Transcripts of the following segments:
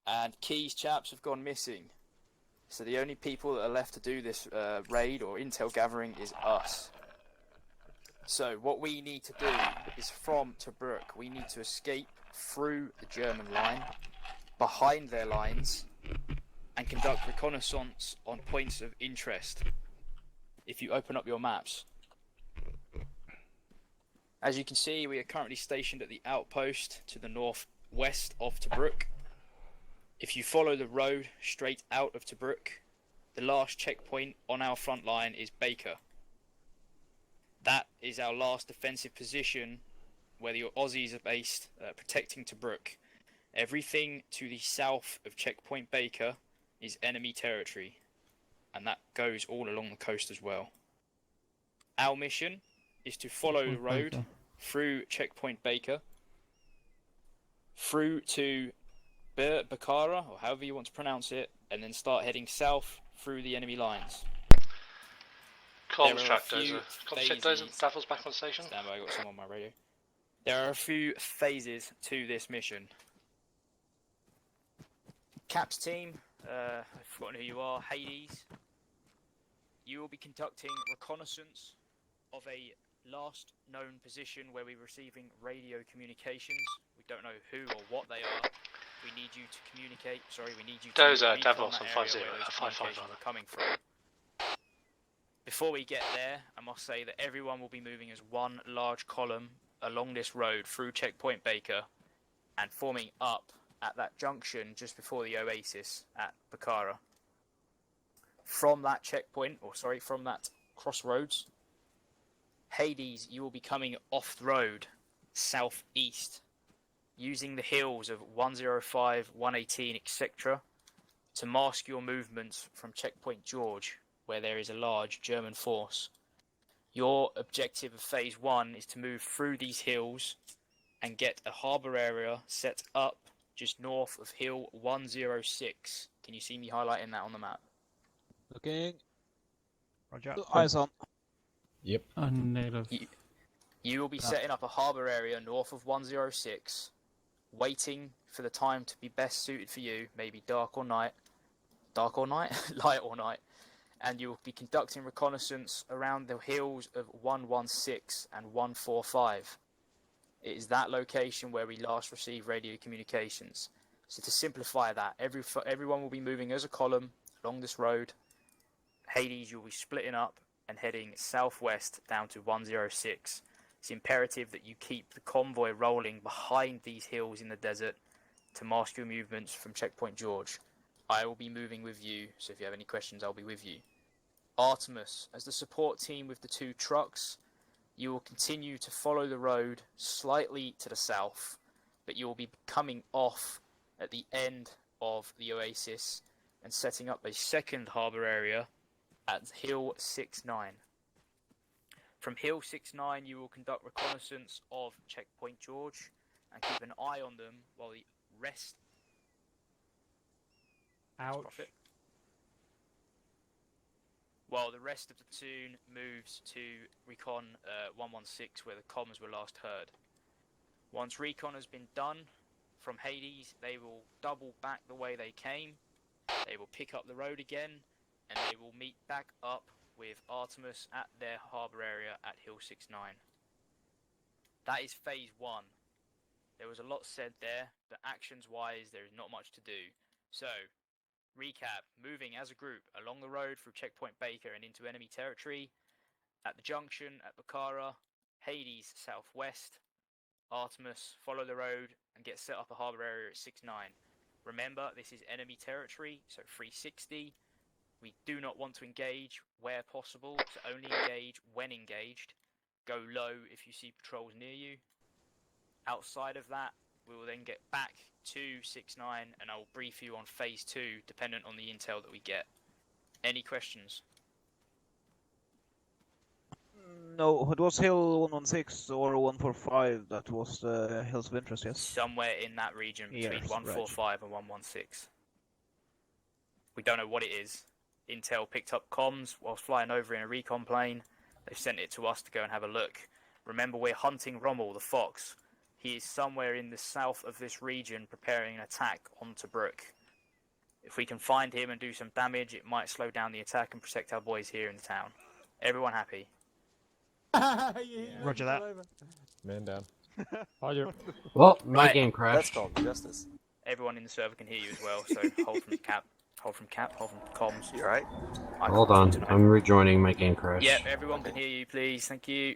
And Key's chaps have gone missing. So the only people that are left to do this raid or intel gathering is us. So what we need to do is from Tobruk, we need to escape through the German line, behind their lines, and conduct reconnaissance on points of interest. If you open up your maps. As you can see, we are currently stationed at the outpost to the northwest of Tobruk. If you follow the road straight out of Tobruk, the last checkpoint on our front line is Baker. That is our last defensive position where the Aussies are based, protecting Tobruk. Everything to the south of checkpoint Baker is enemy territory, and that goes all along the coast as well. Our mission is to follow the road through checkpoint Baker, through to Bakara, or however you want to pronounce it, and then start heading south through the enemy lines. Comms track dozer. Comms dozer, Davil's back on station. Stand by, I got someone on my radio. There are a few phases to this mission. Cap's team, I've forgotten who you are, Hades. You will be conducting reconnaissance of a last known position where we're receiving radio communications. We don't know who or what they are. We need you to communicate. Sorry, we need you to Dozer, Davos on 50, 55 are coming from. Before we get there, I must say that everyone will be moving as one large column along this road through checkpoint Baker and forming up at that junction just before the oasis at Bakara. From that checkpoint, from that crossroads, Hades, you will be coming off the road southeast, using the hills of 105, 118, etc. to mask your movements from checkpoint George, where there is a large German force. Your objective of phase 1 is to move through these hills and get a harbour area set up just north of hill 106. Can you see me highlighting that on the map? Looking. Roger. Eyes on. Yep. Native. You will be setting up a harbour area north of 106, waiting for the time to be best suited for you, maybe dark or night, light or night, and you will be conducting reconnaissance around the hills of 116 and 145. It is that location where we last received radio communications. So to simplify that, everyone will be moving as a column along this road. Hades, you'll be splitting up and heading southwest down to 106. It's imperative that you keep the convoy rolling behind these hills in the desert to mask your movements from checkpoint George. I will be moving with you, so if you have any questions, I'll be with you. Artemis, as the support team with the 2 trucks, you will continue to follow the road slightly to the south, but you will be coming off at the end of the oasis and setting up a second harbour area at Hill 69. From Hill 69, you will conduct reconnaissance of checkpoint George and keep an eye on them while the rest... While the rest of the platoon moves to recon 116 where the comms were last heard. Once recon has been done from Hades, they will double back the way they came, they will pick up the road again, and they will meet back up with Artemis at their harbour area at Hill 69. That is phase 1. There was a lot said there, but actions wise there is not much to do. So, recap, moving as a group along the road through checkpoint Baker and into enemy territory, at the junction at Bakara, Hades southwest, Artemis follow the road and get set up a harbour area at 69. Remember, this is enemy territory, so 360. We do not want to engage where possible, so only engage when engaged. Go low if you see patrols near you. Outside of that, we will then get back to 69 and I will brief you on phase 2 dependent on the intel that we get. Any questions? No, it was Hill 116 or 145 that was Hills of Interest, yes? Somewhere in that region between Yes, 145 and 116. We don't know what it is. Intel picked up comms whilst flying over in a recon plane. They've sent it to us to go and have a look. Remember, we're hunting Rommel the Fox. He is somewhere in the south of this region preparing an attack on Tobruk. If we can find him and do some damage, it might slow down the attack and protect our boys here in the town. Everyone happy? Roger that. Man down. Roger. Well, my Right. game crashed. That's called justice. Everyone in the server can hear you as well, so hold from cap, hold from comms. You alright? Hold on, I'm rejoining my game crash. Yep, everyone can hear you, please. Thank you.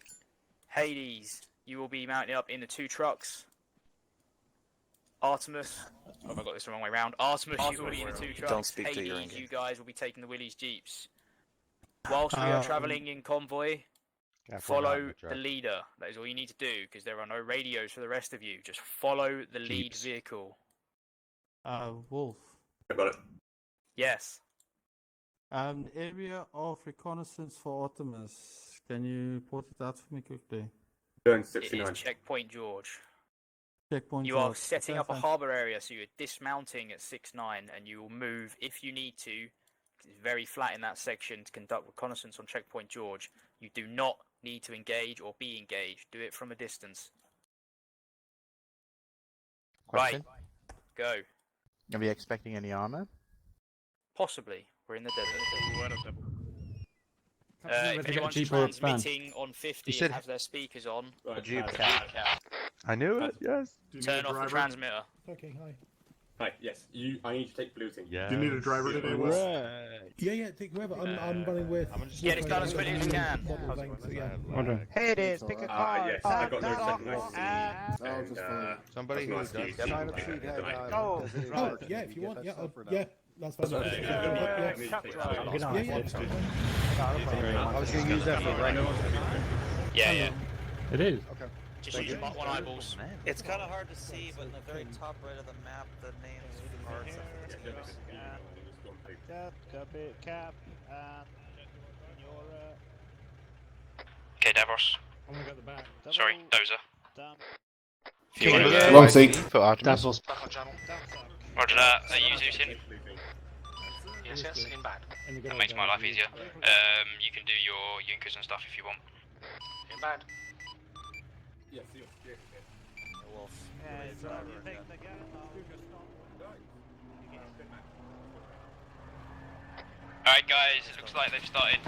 Hades, you will be mounted up in the 2 trucks. Artemis, oh, I got this the wrong way round. Artemis, you will be in the 2 trucks. Don't speak to your Hades, in-game. you guys will be taking the Willys Jeeps. Whilst we are travelling in convoy, follow the leader. That is all you need to do, because there are no radios for the rest of you. Just follow the lead vehicle. Wolf. I got it. Yes. Area of reconnaissance for Artemis. Can you port it out for me quickly? Going It 69. is Checkpoint George. Checkpoint. You are George. setting Okay, up a thanks. harbour area, so you're dismounting at 6-9, and you will move if you need to. 'Cause it's very flat in that section to conduct reconnaissance on Checkpoint George. You do not need to engage or be engaged. Do it from a distance. Question. Right. Go. Are we expecting any armor? Possibly. We're in the desert. If Jeep anyone's or van? transmitting on 50 said- and has their speakers on, Jeep I knew it. Yes. turn off the transmitter. Okay, hi. Hi, yes. I need to take blue thing. Yeah. Do you need a driver today, Wes? Right. Yeah, take whoever. I'm running with. Get it done as quickly as you can. Hades, pick a car. Yes, I got no second license. Somebody who does excuse. sign up Okay, sheet that's had, fine. Oh, Yeah, if you want, yeah, that's fine. I was going to use that for right. Yeah. It is. Okay. Just use your one eyeballs. It's kind of hard to see, but in the very top right of the map, the names are Cap, Okay, Davros. Oh my god, the back. Sorry, Dozer. Wrong seat. For Artemis. Back on channel. Roger that. Are you Zeus in? Yes, yes, in bad. That makes my life easier. You can do your Yunkers and stuff if you want. In bad. Yes, Wolf. Alright guys, it looks like they've started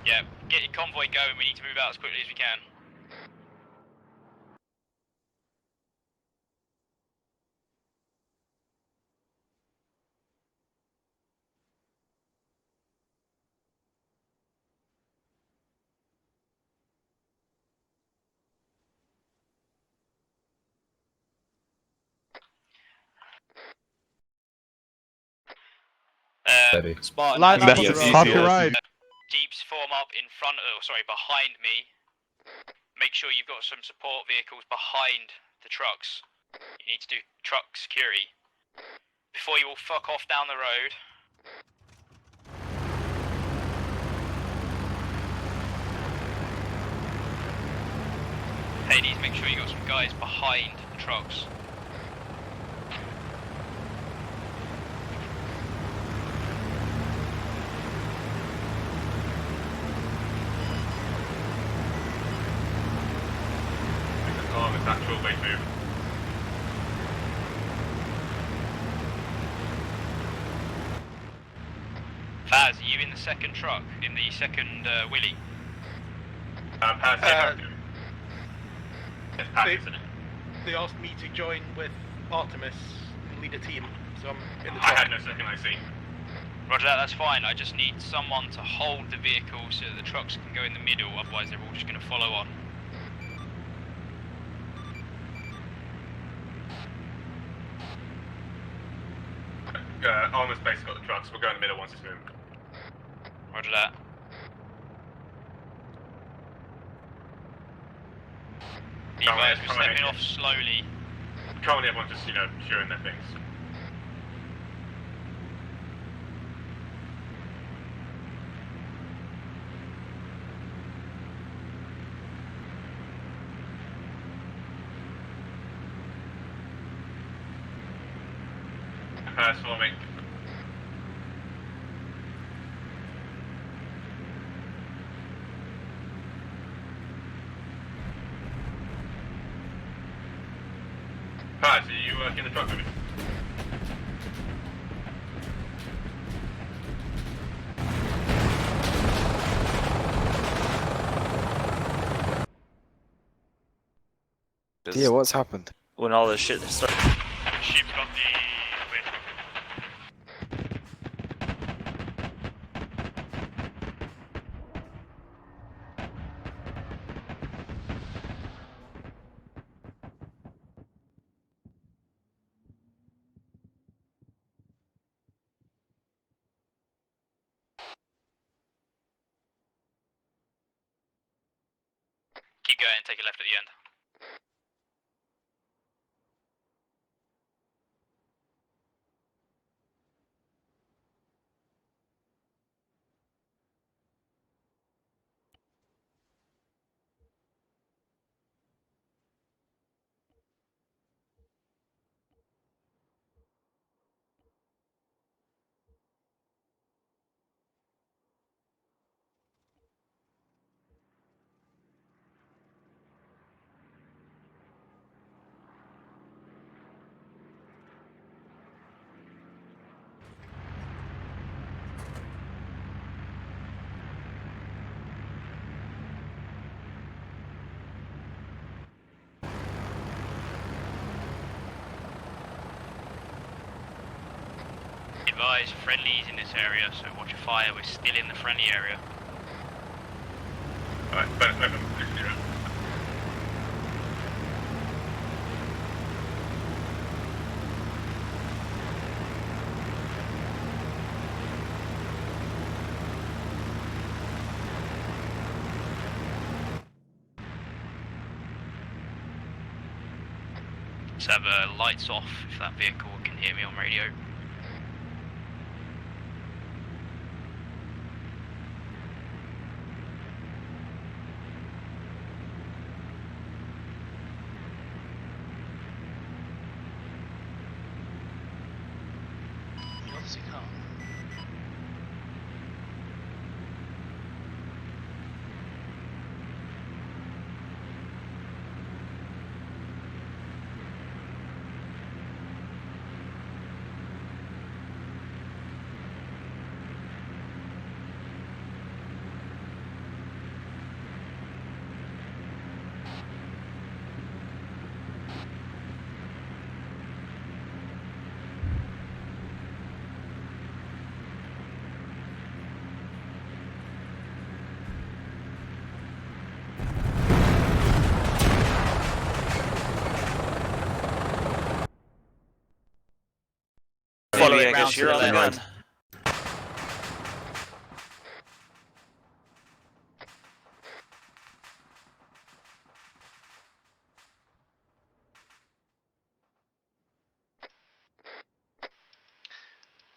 yeah, get your convoy going, we need to move out as quickly as we can. Spartan, Line up on the Jeeps road. Copyright. form up in front of, behind me. Make sure you've got some support vehicles behind the trucks. You need to do truck security. Before you all fuck off down the road. Hades, make sure you got some guys behind the trucks. It's actual big move. Faz, are you in the second truck? In the second Willy? They asked me to join with Artemis and lead a team, so I'm in the I truck. had no second IC. Roger that, that's fine. I just need someone to hold the vehicle so that the trucks can go in the middle, otherwise they're all just going to follow on. Armor's basically got the trucks. We'll go in the middle once it's moved. Roger that. You guys were stepping off slowly. Currently everyone's just, shooting their things. Follow me. Hi, so you in the truck with me? Yeah, what's happened? When all this shit started. Sheep got the wind. Keep going, take a left at the end. Advise friendlies in this area, so watch your fire, we're still in the friendly area. Alright, back open, please, 0. Let's have lights off if that vehicle can hear me on radio. You obviously can't. Maybe I round guess to you're the on the left. gun.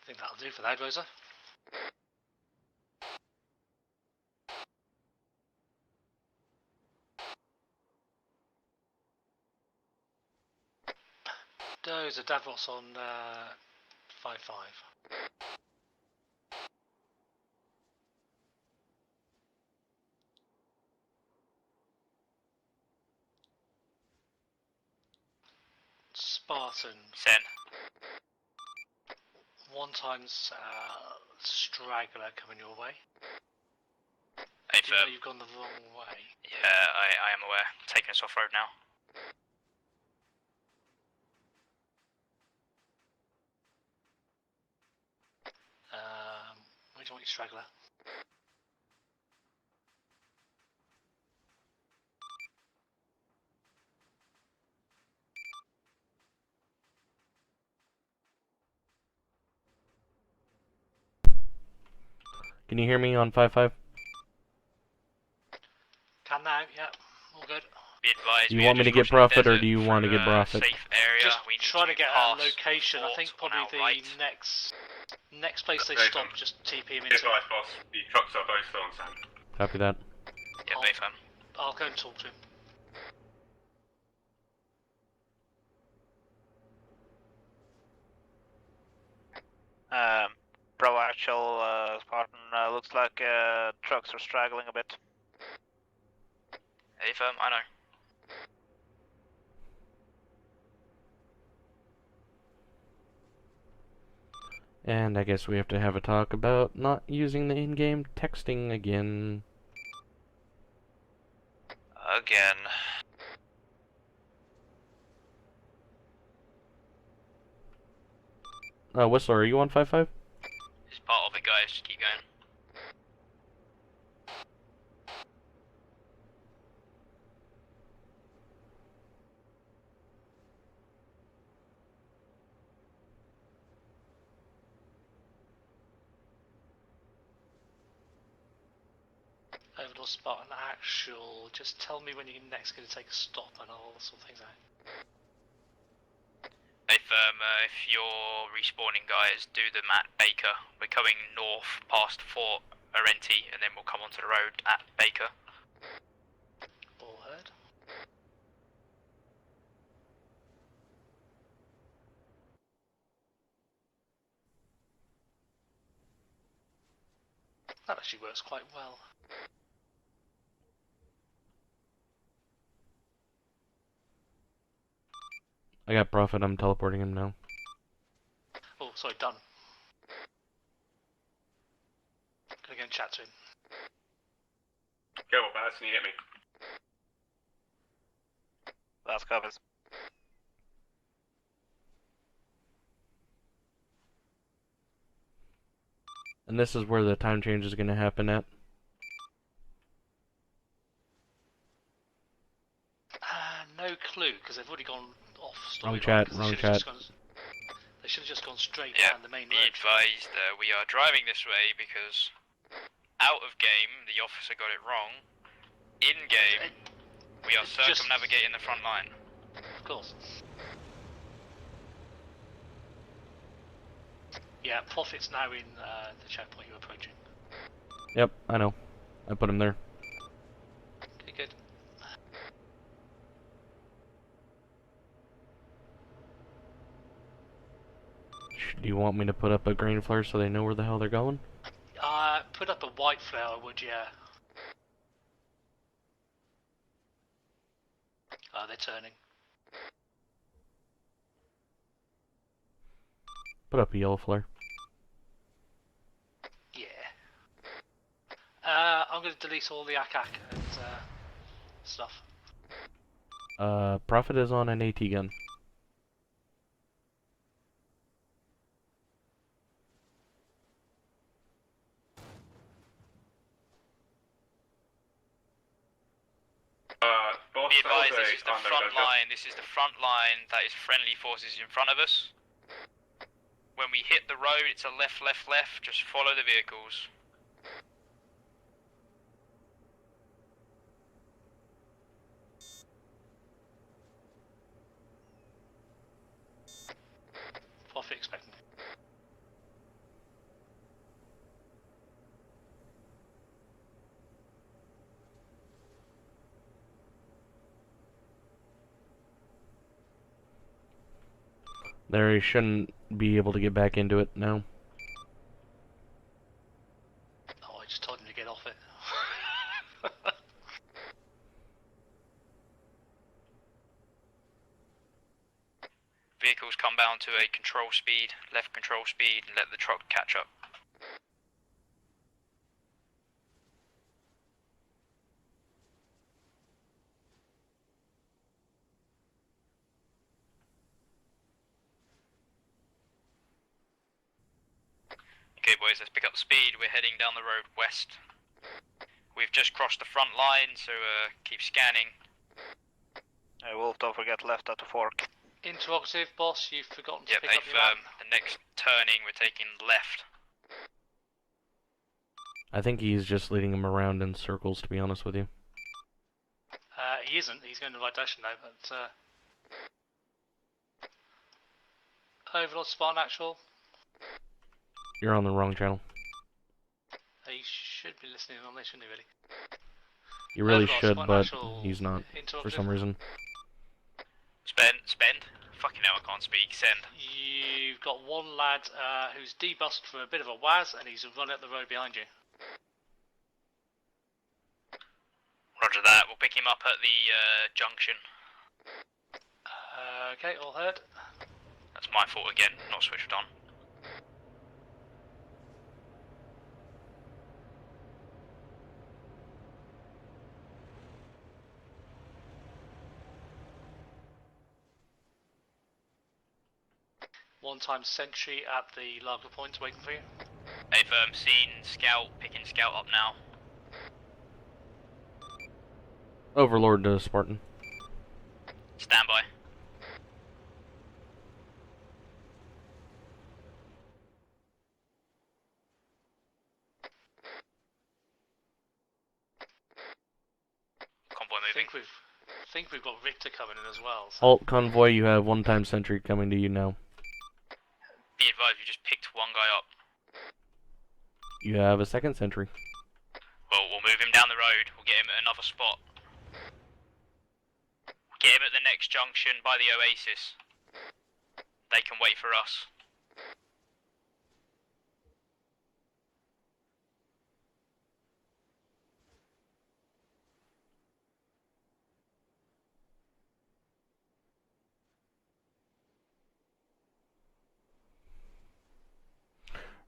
I think that'll do for that, Rosa. Dozer, Davos on 5-5. Spartan. Sen. 1 times straggler coming your way. Hey, Do you know you've gone the wrong way? yeah, I am aware. Taking us off road now. Where do you want your straggler? Can you hear me on 5-5? Can now, yeah, all good. Be advised, Do you we want are me to just get crossing the profit or desert do you want to through get a profit? safe area. Just We need trying to get a pass location. I think fort probably on our the right. next place they Okay. stop, just TP him Be into. advised, boss. The trucks are both still on sand. Copy that. Yeah, Bayfam. I'll go and talk to him. Bravo actual, Spartan, looks like trucks are straggling a bit. Bayfam, I know. And I guess we have to have a talk about not using the in-game texting again. Again. Whistler, are you on 5-5? It's part of it, guys. Just keep going. Overlord Spartan actual. Just tell me when you're next going to take a stop and I'll sort things out. If you're respawning, guys, do them at Baker. We're coming north past Fort Arenti, and then we'll come onto the road at Baker. All heard. That actually works quite well. I got Prophet, I'm teleporting him now. Oh, sorry, done. Gonna go and chat to him. Go on, Baz, can you hit me? Last covers. And this is where the time change is going to happen at. No clue, because they've already gone off Wrong storyline. chat, wrong chat. They should have just gone straight Yeah, down the main be road. advised, we are driving this way because out of game, the officer got it wrong. In game, we are circumnavigating the front line. Of course. Yeah, Prophet's now in the checkpoint you're approaching. Yep, I know. I put him there. Okay, good. Do you want me to put up a green flare so they know where the hell they're going? Put up a white flare, I would, yeah. They're turning. Put up a yellow flare. Yeah. I'm going to delete all the ACAC and stuff. Prophet is on an AT gun. Be advised, this is the front line. This is the front line that is friendly forces in front of us. When we hit the road, it's a left, left, left. Just follow the vehicles. Prophet expecting. There, he shouldn't be able to get back into it now. Oh, I just told him to get off it. Vehicles come down to a control speed, left control speed, and let the truck catch up. Okay boys, let's pick up speed. We're heading down the road west. We've just crossed the front line, so keep scanning. Hey Wolf, don't forget left at the fork. Interrogative, boss, you've forgotten to Yep, pick up your map. the next turning we're taking left. I think he's just leading him around in circles, to be honest with you. He isn't, he's going in the right direction now, but... Overlord Spartan actual. You're on the wrong channel. He should be listening on this, shouldn't he, really? You really Overlord should, Spartan but actual he's not, for interrogative. some reason. Spend. Fucking hell, I can't speak. Send. You've got one lad who's debussed for a bit of a waz, and he's running up the road behind you. Roger that. We'll pick him up at the junction. Okay, all heard. That's my fault again. Not switched on. one-time sentry at the Lager point waiting for you. They've seen Scout, picking Scout up now. Overlord Spartan. Stand by. Convoy moving. I think we've got Richter coming in as well. So. Alt convoy, you have one-time sentry coming to you now. Be advised, we just picked one guy up. You have a second sentry. Well, we'll move him down the road. We'll get him at another spot. Get him at the next junction by the Oasis. They can wait for us.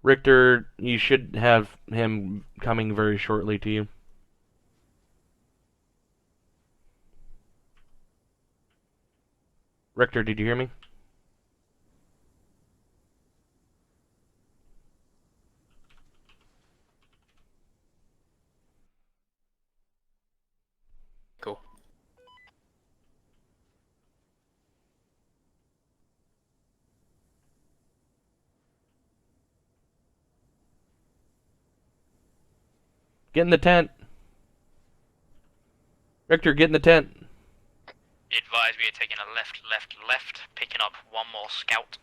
Richter, you should have him coming very shortly to you. Richter, did you hear me? Cool. Get in the tent. Richter, get in the tent. Be advised, we are taking a left, picking up one more Scout.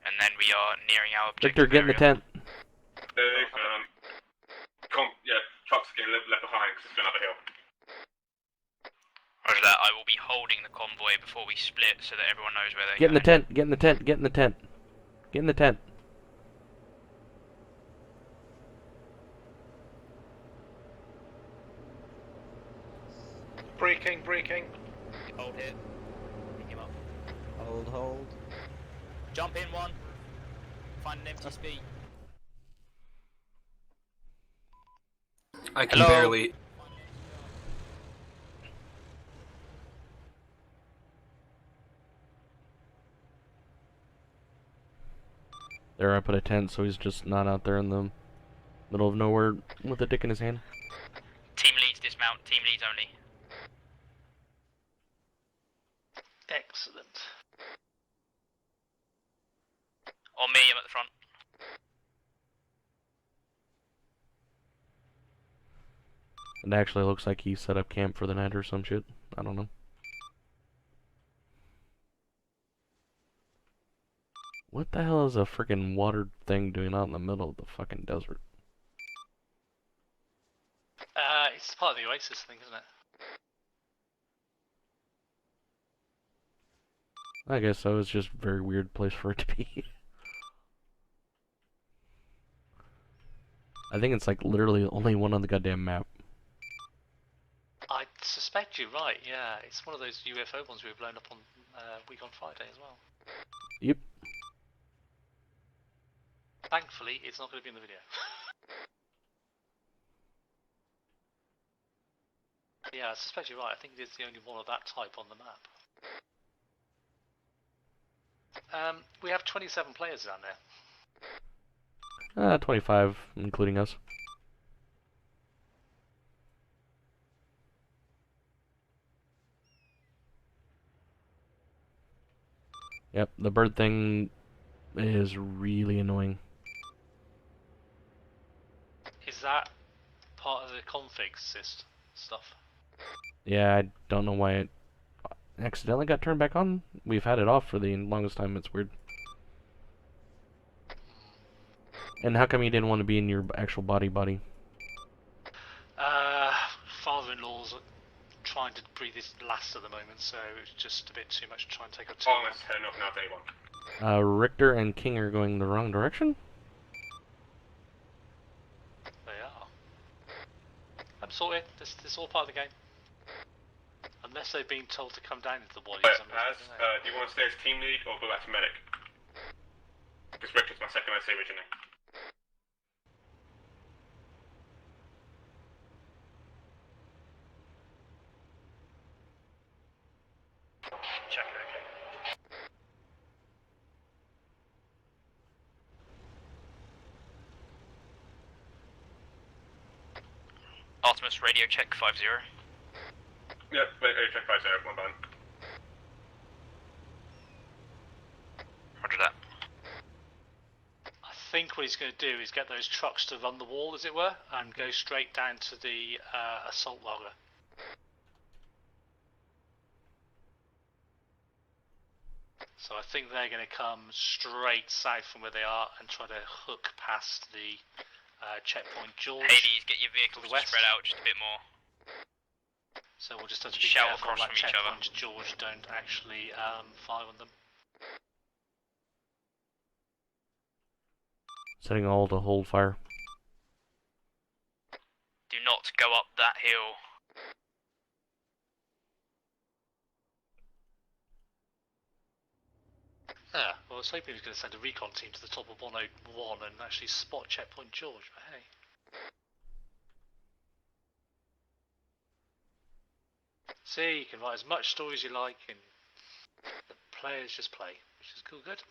And then we are nearing our objective Richter, get in the tent. Yeah, trucks are getting left behind because it's going up a hill. Roger that, I will be holding the convoy before we split so that everyone knows where they're Get in the going. tent, get in the tent, get in the tent. Get in the tent. Breaking. Hold here. Pick him up. Hold. Jump in one. Find an empty speed. I can Hello? barely. There, I put a tent so he's just not out there in the middle of nowhere with a dick in his hand. Team leads dismount, team leads only. Excellent. On me, I'm at the front. It actually looks like he set up camp for the night or some shit. I don't know. What the hell is a freaking water thing doing out in the middle of the fucking desert? It's part of the Oasis thing, isn't it? I guess so. It's just a very weird place for it to be. I think it's like literally only one on the goddamn map. I suspect you're right, yeah. It's one of those UFO ones we were blown up on week on Friday as well. Yep. Thankfully, it's not going to be in the video. Yeah, I suspect you're right. I think it's the only one of that type on the map. We have 27 players down there. 25, including us. Yep, the bird thing is really annoying. Is that part of the config stuff? Yeah, I don't know why it accidentally got turned back on. We've had it off for the longest time. It's weird. And how come you didn't want to be in your actual body? Father-in-law's trying to breathe his last at the moment, so it's just a bit too much to try and take up Oh, let's turn off now, day one. Richter and King are going the wrong direction? They are. I'm sorted. This is all part of the game. Unless they've been told to come down into the bodies. Do you want to stay as team lead or go back to medic? Because Richard's my second IC originally. Check it, okay. Optimus, radio check 50. Yep, radio check 50, one button. Roger that. I think what he's going to do is get those trucks to run the wall, as it were, and go straight down to the assault logger. So I think they're going to come straight south from where they are and try to hook past the checkpoint George. Hades, get your vehicles to the west. spread out just a bit more. So we'll just have to You be shout careful across that from each other. checkpoint George don't actually fire on them. Setting all to hold fire. Do not go up that hill. Yeah, well, I was hoping he was going to send a recon team to the top of 101 and actually spot checkpoint George, but hey. See, you can write as much story as you like, and the players just play, which is cool, good.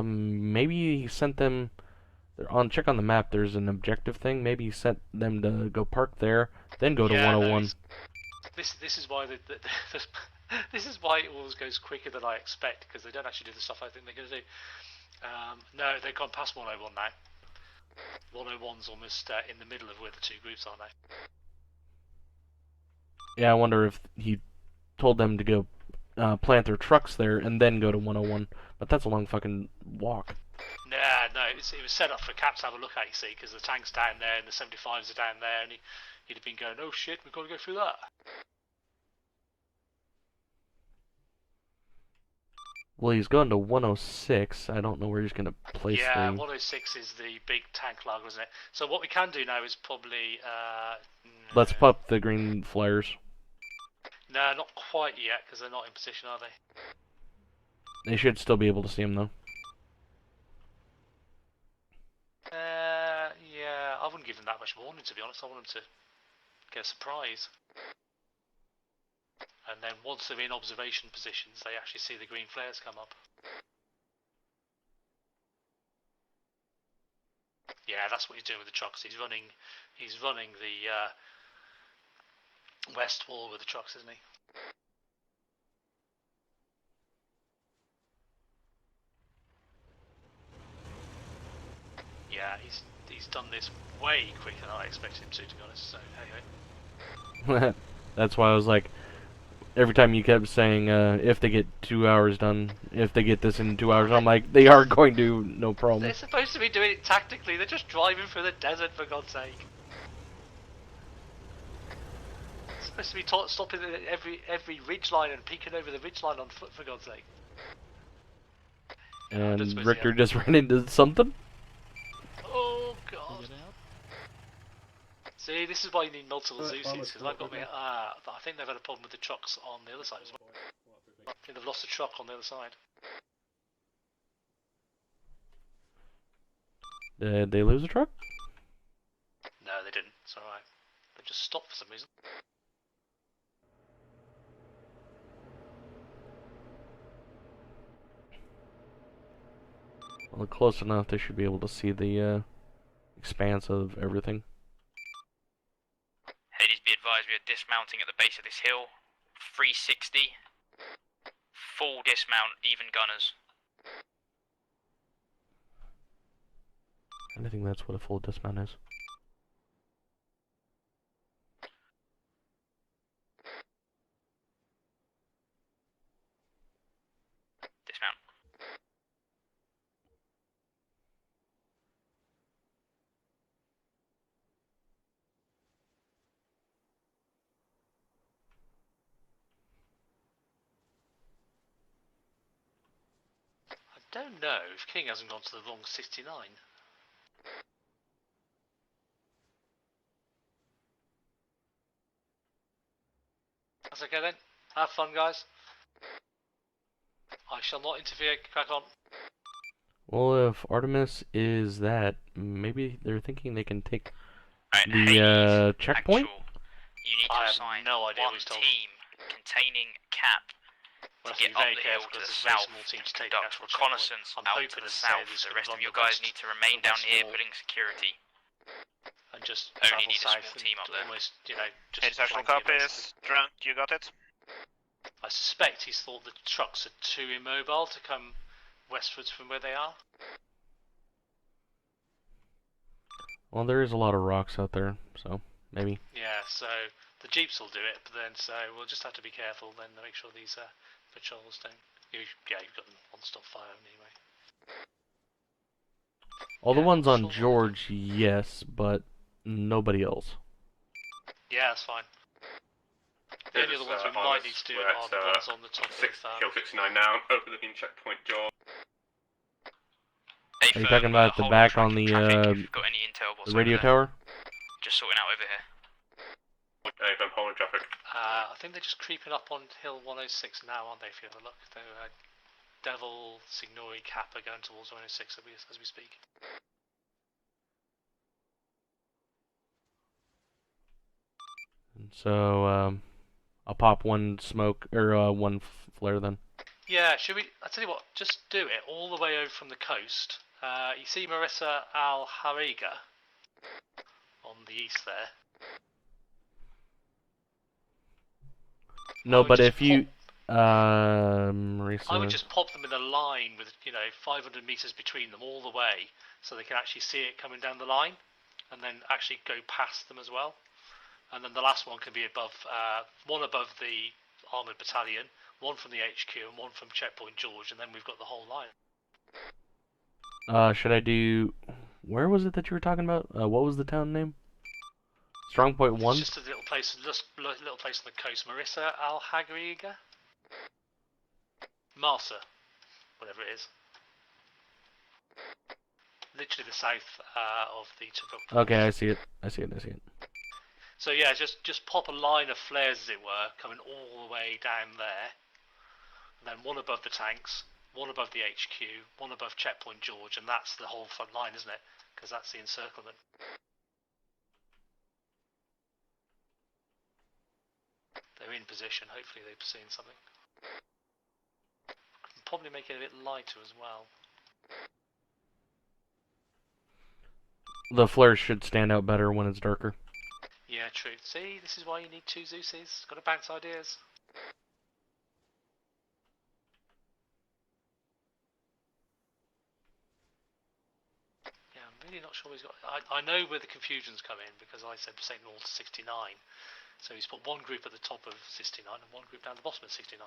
Maybe he sent them check on the map. There's an objective thing. Maybe he sent them to go park there, then go to 101. No, this is why this is why it always goes quicker than I expect, because they don't actually do the stuff I think they're going to do. No, they've gone past 101 now. 101's almost in the middle of where the two groups are now. Yeah, I wonder if he told them to go plant their trucks there and then go to 101. But that's a long fucking walk. Nah, no, it was set up for Cap to have a look at, you see, because the tank's down there and the 75s are down there, and he'd have been going, oh shit, we've got to go through that. Well, he's going to 106. I don't know where he's going to place Yeah, the... 106 is the big tank logger, isn't it? So what we can do now is probably... Let's pop the green flares. No, not quite yet, because they're not in position, are they? They should still be able to see him, though. Yeah, I wouldn't give them that much warning, to be honest. I want them to get a surprise. And then once they're in observation positions, they actually see the green flares come up. Yeah, that's what he's doing with the trucks. He's running the west wall with the trucks, isn't he? Yeah, he's done this way quicker than I expected him to be honest. So hey. That's why I was like, every time you kept saying, if they get 2 hours done, if they get this in 2 hours, I'm like, they are going to, no problem. They're supposed to be doing it tactically. They're just driving through the desert, for God's sake. They're supposed to be stopping at every ridgeline and peeking over the ridgeline on foot, for God's sake. And Richter just ran into something? Oh God! See, this is why you need multiple Zeuses, because I've got me. I think they've had a problem with the trucks on the other side as well. I think they've lost a truck on the other side. Did they lose a truck? No, they didn't. It's alright. They just stopped for some reason. Well, close enough, they should be able to see the expanse of everything. Hades, be advised we are dismounting at the base of this hill. 360. Full dismount, even gunners. And I think that's what a full dismount is. Dismount. I don't know if King hasn't gone to the wrong 69. That's okay then. Have fun, guys. I shall not interfere. Crack on. Well, if Artemis is that, maybe they're thinking they can take Right, the checkpoint? You need to assign no idea one who's told. team containing Cap We'll to have to get be up very the hill careful to because the there's a very south small team and to take conduct actual reconnaissance checkpoint. I'm out hoping to the that south. Zed is The gonna rest of run your the guys west- need to remain the down west here wall. putting security. and just Only travel need a south small and team up there. almost, you know, just International flank it, copies. basically. Drunk, you got it? I suspect he's thought the trucks are too immobile to come westwards from where they are. Well, there is a lot of rocks out there, so maybe. Yeah, so the jeeps will do it, but then so we'll just have to be careful then to make sure these patrols don't. Yeah, you've got them on stop fire anyway. All the Yeah, ones on sure. George, yes, but nobody else. Yeah, that's fine. The only other ones we might need to do are the ones on the top of Hill 69 now. Overlooking checkpoint George. Hey, Are you talking about the back on the got any intel radio tower? Just sorting out over here. I'm holding traffic. I think they're just creeping up on Hill 106 now, aren't they? If you have a look, they're Devil, Signori, Kappa going towards 106 as we speak. And so I'll pop one smoke or one flare then. Yeah, should we? I tell you what, just do it all the way over from the coast. You see Marissa Al Hariga on the east there. No, but if you Marisa. I would just pop them in a line with 500 meters between them all the way, so they can actually see it coming down the line, and then actually go past them as well. And then the last one can be above, one above the armoured battalion, one from the HQ, and one from Checkpoint George, and then we've got the whole line. Should I do? Where was it that you were talking about? What was the town name? Strong Point 1? It's just a little place on the coast. Marissa Al Hagriga? Marsa, whatever it is. Literally the south of the Tobruk. Okay, I see it. I see it. So yeah, just pop a line of flares, as it were, coming all the way down there. And then one above the tanks, one above the HQ, one above Checkpoint George, and that's the whole front line, isn't it? Because that's the encirclement. They're in position, hopefully they've seen something. Probably make it a bit lighter as well. The flares should stand out better when it's darker. Yeah, true. See, this is why you need two Zeuses. Got to bounce ideas. Yeah, I'm really not sure he's got... I know where the confusion's come in, because I said St. North 69. So he's put one group at the top of 69 and one group down the bottom of 69.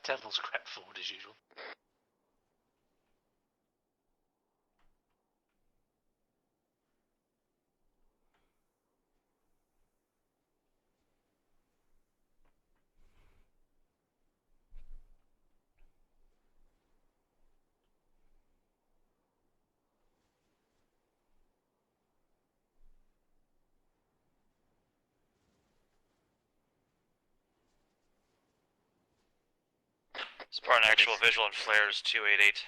Devil's crept forward as usual. Spartan actual visual and flares 288.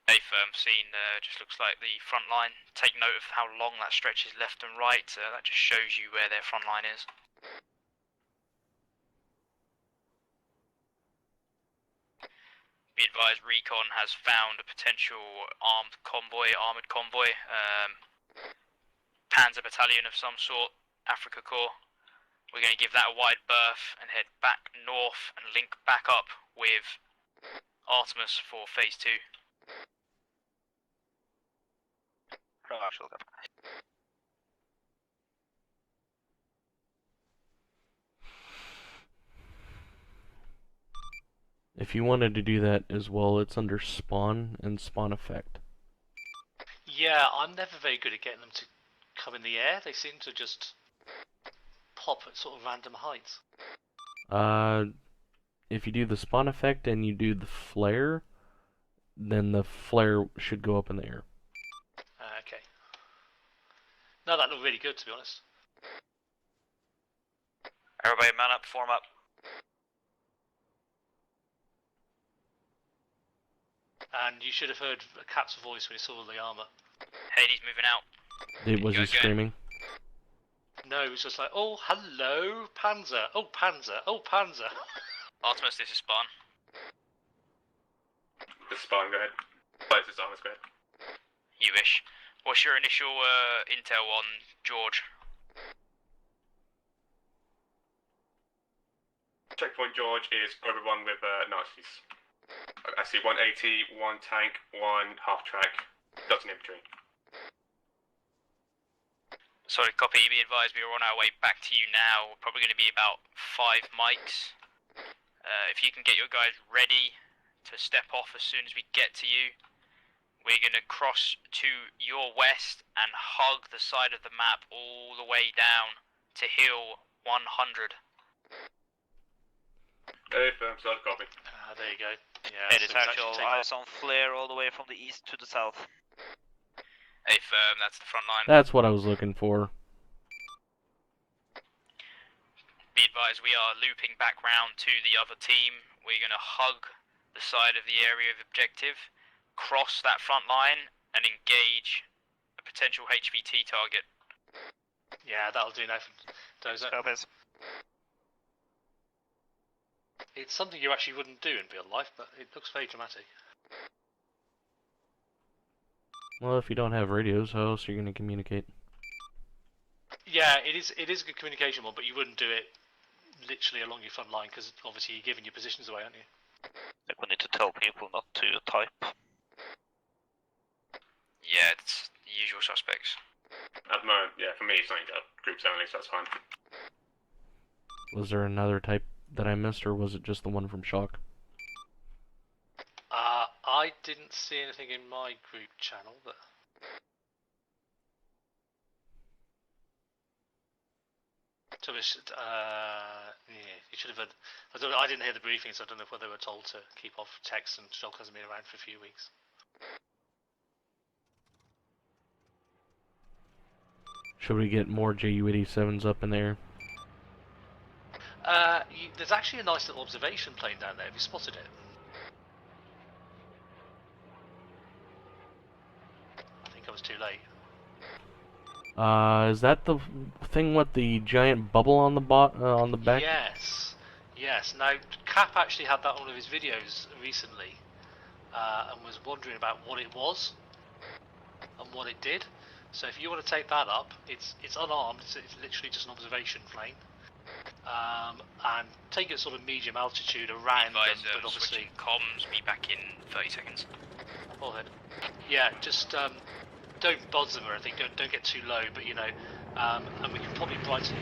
Hey firm, scene just looks like the front line. Take note of how long that stretches left and right, that just shows you where their front line is. Be advised, recon has found a potential armored convoy, Panzer battalion of some sort, Africa Corps. We're going to give that a wide berth and head back north and link back up with Artemis for phase 2. If you wanted to do that as well, it's under spawn and spawn effect. Yeah, I'm never very good at getting them to come in the air. They seem to just pop at sort of random heights. If you do the spawn effect and you do the flare, then the flare should go up in the air. No, that looked really good, to be honest. Everybody man up, form up. And you should have heard Cap's voice when he saw the armor. Hades moving out. Was he screaming? No, it was just like, oh, hello, Panzer. Oh, Panzer. Oh, Panzer. Artemis, this is Spawn. This is Spawn, go ahead. This is Artemis, go ahead. You wish. What's your initial intel on George? Checkpoint George is overrun with Nazis. I see 180, 1 tank, 1 half track, dozen infantry. Sorry, copy. Be advised, we are on our way back to you now. We're probably going to be about 5 mics. If you can get your guys ready to step off as soon as we get to you, we're going to cross to your west and hug the side of the map all the way down to hill 100. Hey, firm, solid copy. There you go. Yeah, It is actual eyes on flare all the way from the east to the south. Hey, firm, that's the front line. That's what I was looking for. Be advised, we are looping back round to the other team. We're going to hug the side of the area of objective, cross that front line, and engage a potential HVT target. Yeah, that'll do nothing. Copies. It's something you actually wouldn't do in real life, but it looks very dramatic. Well, if you don't have radios, how else are you going to communicate? Yeah, it is a good communication one, but you wouldn't do it literally along your front line, because obviously you're giving your positions away, aren't you? Like we need to tell people not to type. Yeah, it's the usual suspects. At the moment, yeah, for me it's only groups only, so that's fine. Was there another type that I missed, or was it just the one from Shock? I didn't see anything in my group channel, but... So yeah, you should have had... I didn't hear the briefing, so I don't know whether they were told to keep off text, and Shock hasn't been around for a few weeks. Should we get more JU-87s up in there? There's actually a nice little observation plane down there. Have you spotted it? I think I was too late. Is that the thing with the giant bubble on the on the back? Yes, yes. Now, Cap actually had that on one of his videos recently, and was wondering about what it was and what it did. So if you want to take that up, it's unarmed. It's literally just an observation plane, and take it sort of medium altitude around them. But obviously, comms. Be back in 30 seconds. Go ahead. Yeah, just don't buzz them or anything. Don't get too low. But you know, and we can probably brighten.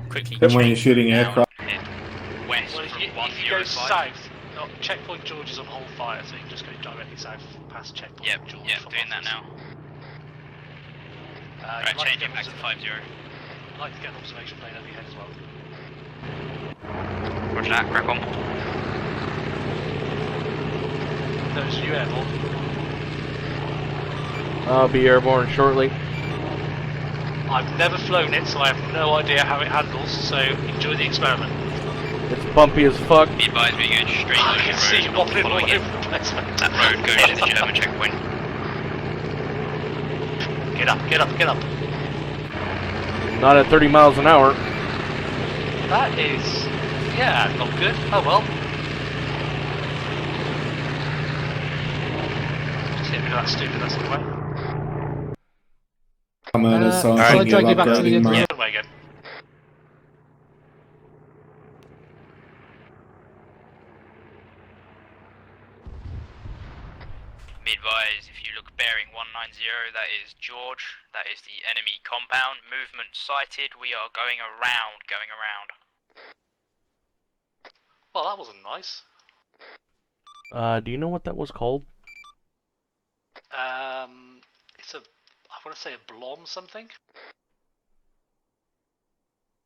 Quickly. Then when you're shooting aircraft. West Well, if you go south, checkpoint George is on hold fire, so you can just go directly south past checkpoint George. Yep, doing that now. Right, changing back to 5-0. I'd like to get an observation plane over your head as well. Roger that, crack on. Those you airborne. I'll be airborne shortly. I've never flown it, so I have no idea how it handles, so enjoy the experiment. It's bumpy as fuck. Be advised, we're going straight I over can the see road, you not wobbling all following over it. the place. That road goes to the German checkpoint. Get up, get up, get up. Not at 30 miles an hour. That is... yeah, not good. Oh well. Just hit me with that stupid, that's the way. Shall I drag you back to the other way again? Be advised, if you look bearing 1 190, that is George. That is the enemy compound. Movement sighted. We are going around. Well, that wasn't nice. Do you know what that was called? It's I want to say a Blom something.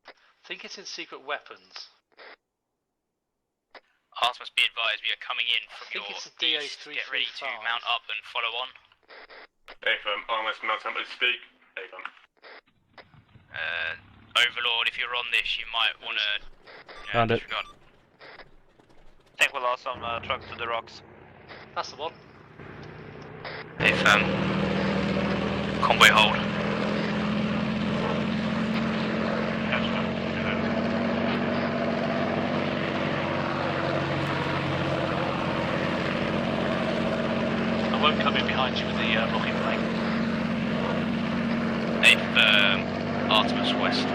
I think it's in secret weapons. Artemis, be advised, we are coming in from your it's the east. Get ready to mount up and follow on. Affirm, Artemis, mount up and speak. Affirm. Overlord, if you're on this, you might want to Found it. disregard. I think we lost some trucks to the rocks. That's the one. Affirm. Convoy hold. I won't come in behind you with the blocking plane. Artemis West.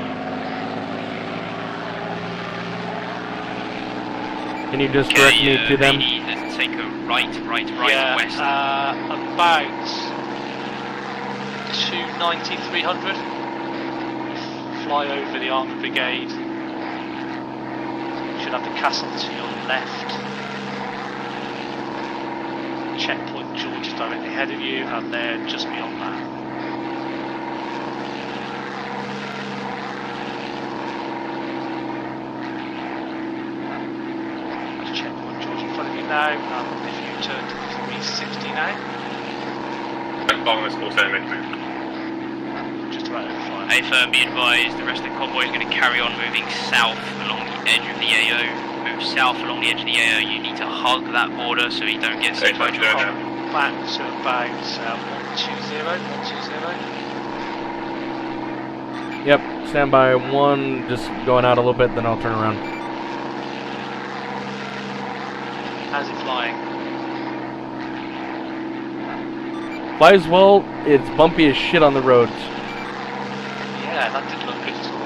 Can you just direct me to them? They need to take a right Yeah, west. about 290, 300. Fly over the armoured brigade. You should have the castle to your left. Checkpoint George is directly ahead of you, and then just beyond that. That's checkpoint George in front of you now, and if you turn to 360 now. Artemis also make move. Just about over flying. Affirm, be advised, the rest of the convoy is going to carry on moving south along the edge of the AO. Move south along the edge of the AO. You need to hug that border so you don't get seen by your car. Back to about 120. Yep, stand by 1, just going out a little bit, then I'll turn around. How's it flying? Flies well, it's bumpy as shit on the roads. Yeah, that did look good at all.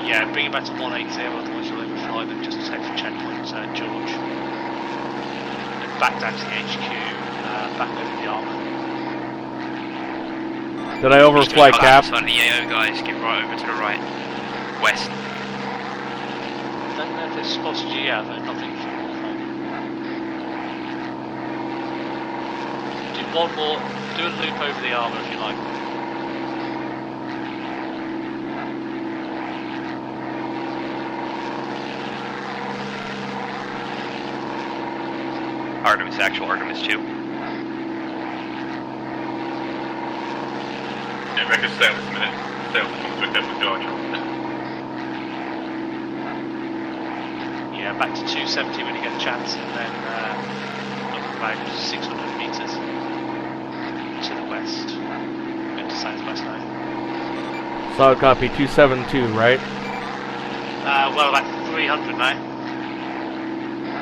Yeah, bring it back to 180, otherwise you'll overfly them just to take for checkpoint George. And back down to the HQ, back over the armour. Did I overfly Cap? Side of the AO, guys, get right over to the right. West. Don't know if it's spotted you yet, but nothing from the phone. Do one more, do a loop over the armour if you like. Artemis actual, Artemis 2. Yeah, record stay on this minute. Stay on the conflict with George. Yeah, back to 270 when you get a chance, and then up about 600 metres to the west. Going to southwest now. Solid copy, 272, right? Well, about 300 now.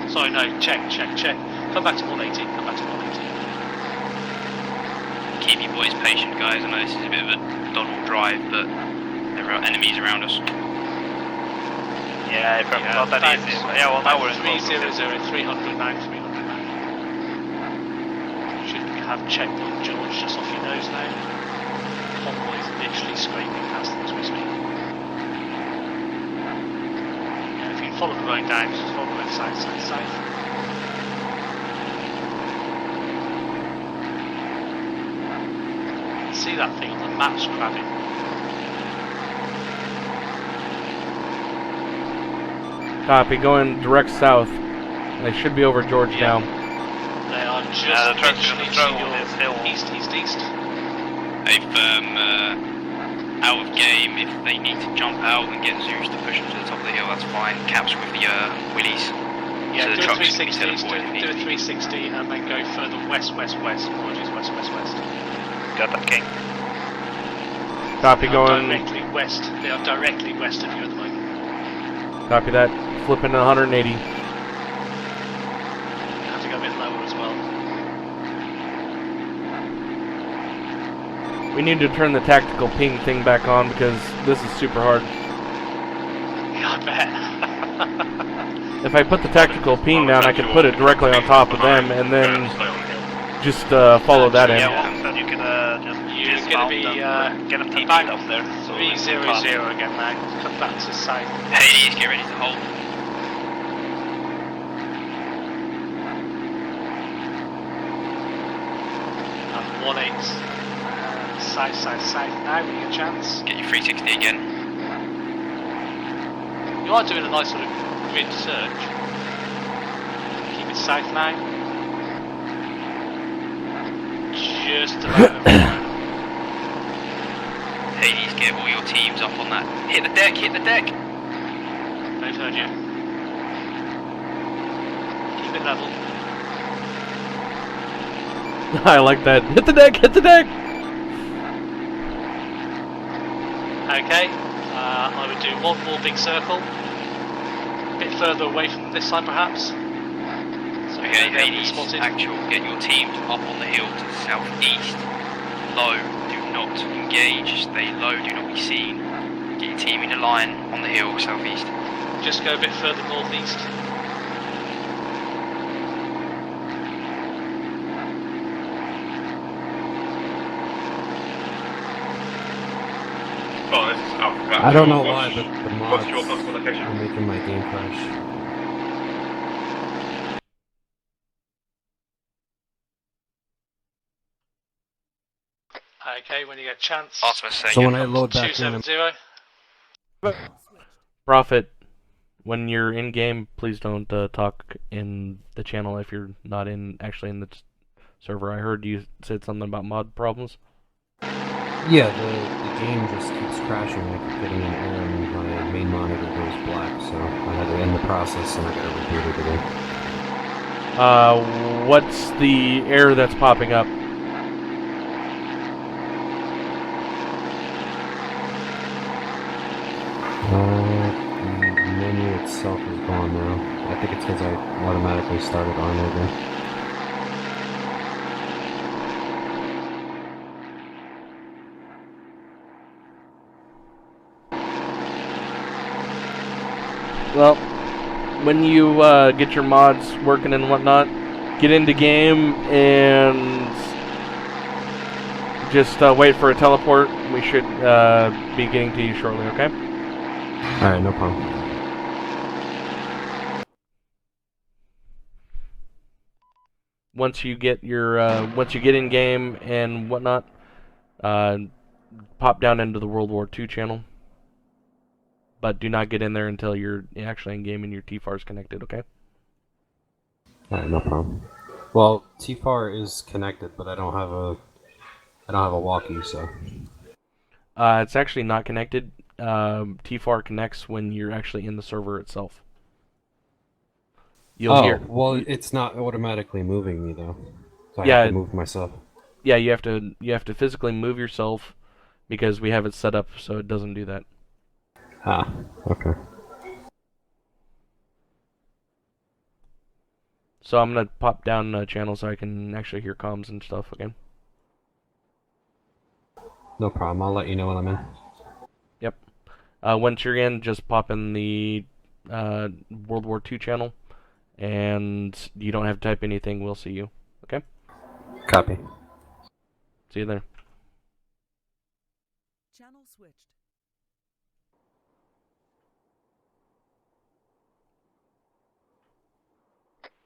Sorry, no, check. Come back to 180, Keep you boys patient, guys. I know this is a bit of a Donald drive, but there are enemies around us. Yeah, if I'm not that easy. Yeah, well, now we're in 300 now. Should have checkpoint George just off your nose now. Convoy is literally scraping past them as we speak. Yeah, if you can follow the road down, just follow the road south. See that thing on the map's crabbing. Copy, going direct south. They should be over George now. They are just the trucks are literally gonna struggle to with your this hill. east. Out of game. If they need to jump out and get Zeus to push them to the top of the hill, that's fine. Caps with the willies. Yeah, So the do a trucks can be 360, teleported if do a need be. 360 and then go further west. Apologies, west. Got that, King. Copy, They are going. directly west. They are directly west of you at the moment. Copy that. Flipping to 180. You have to go a bit lower as well. We need to turn the tactical ping thing back on because this is super hard. Yeah, I bet. If I put the tactical ping down, I can put it directly on top of them, and then just follow that in. Yeah, so you can just You're dismount going to be and get a TP about up there. So 300 again now. Come back to south. Hades, get ready to hold. And 1-8. South, south, south now with your chance. Get your 360 again. You are doing a nice sort of grid search. Keep it south now. Just about. Hades, get all your teams up on that. Hit the deck, hit the deck! They've heard you. Keep it level. I like that. Hit the deck, hit the deck! Okay, I would do one more big circle. A bit further away from this side perhaps. So Okay, they don't get Hades, spotted. actual, get your teams up on the hill to the southeast. Low, do not engage, stay low, do not be seen. Get your team in a line on the hill, southeast. Just go a bit further northeast. Oh, this is Alpha. I don't know why, but the mods What's your possible location? are making my game crash. Okay, when you get a chance. Artemis saying So when you're I load back in, 270. Prophet, when you're in game, please don't talk in the channel if you're not actually in the server. I heard you said something about mod problems. yeah, the game just keeps crashing. I keep getting an error and my main monitor goes black, so I had to end the process and I gotta reboot it again. What's the error that's popping up? The menu itself is gone now. I think it's because I automatically started Armor again. Well, when you get your mods working and whatnot, get into game and just wait for a teleport. We should be getting to you shortly, okay? Alright, no problem. Once you get in game and whatnot, pop down into the World War II channel. But do not get in there until you're actually in game and your TFAR is connected, okay? Alright, no problem. Well, TFAR is connected, but I don't have a walkie, so. It's actually not connected. TFAR connects when you're actually in the server itself. You'll hear. Well, it's not automatically moving me though. So I Yeah, have to move myself. Yeah, you have to physically move yourself because we have it set up so it doesn't do that. Ah, okay. So I'm gonna pop down a channel so I can actually hear comms and stuff again. No problem. I'll let you know when I'm in. Yep. Once you're in, just pop in the World War II channel, and you don't have to type anything. We'll see you. Okay. Copy. See you there. Channel switched.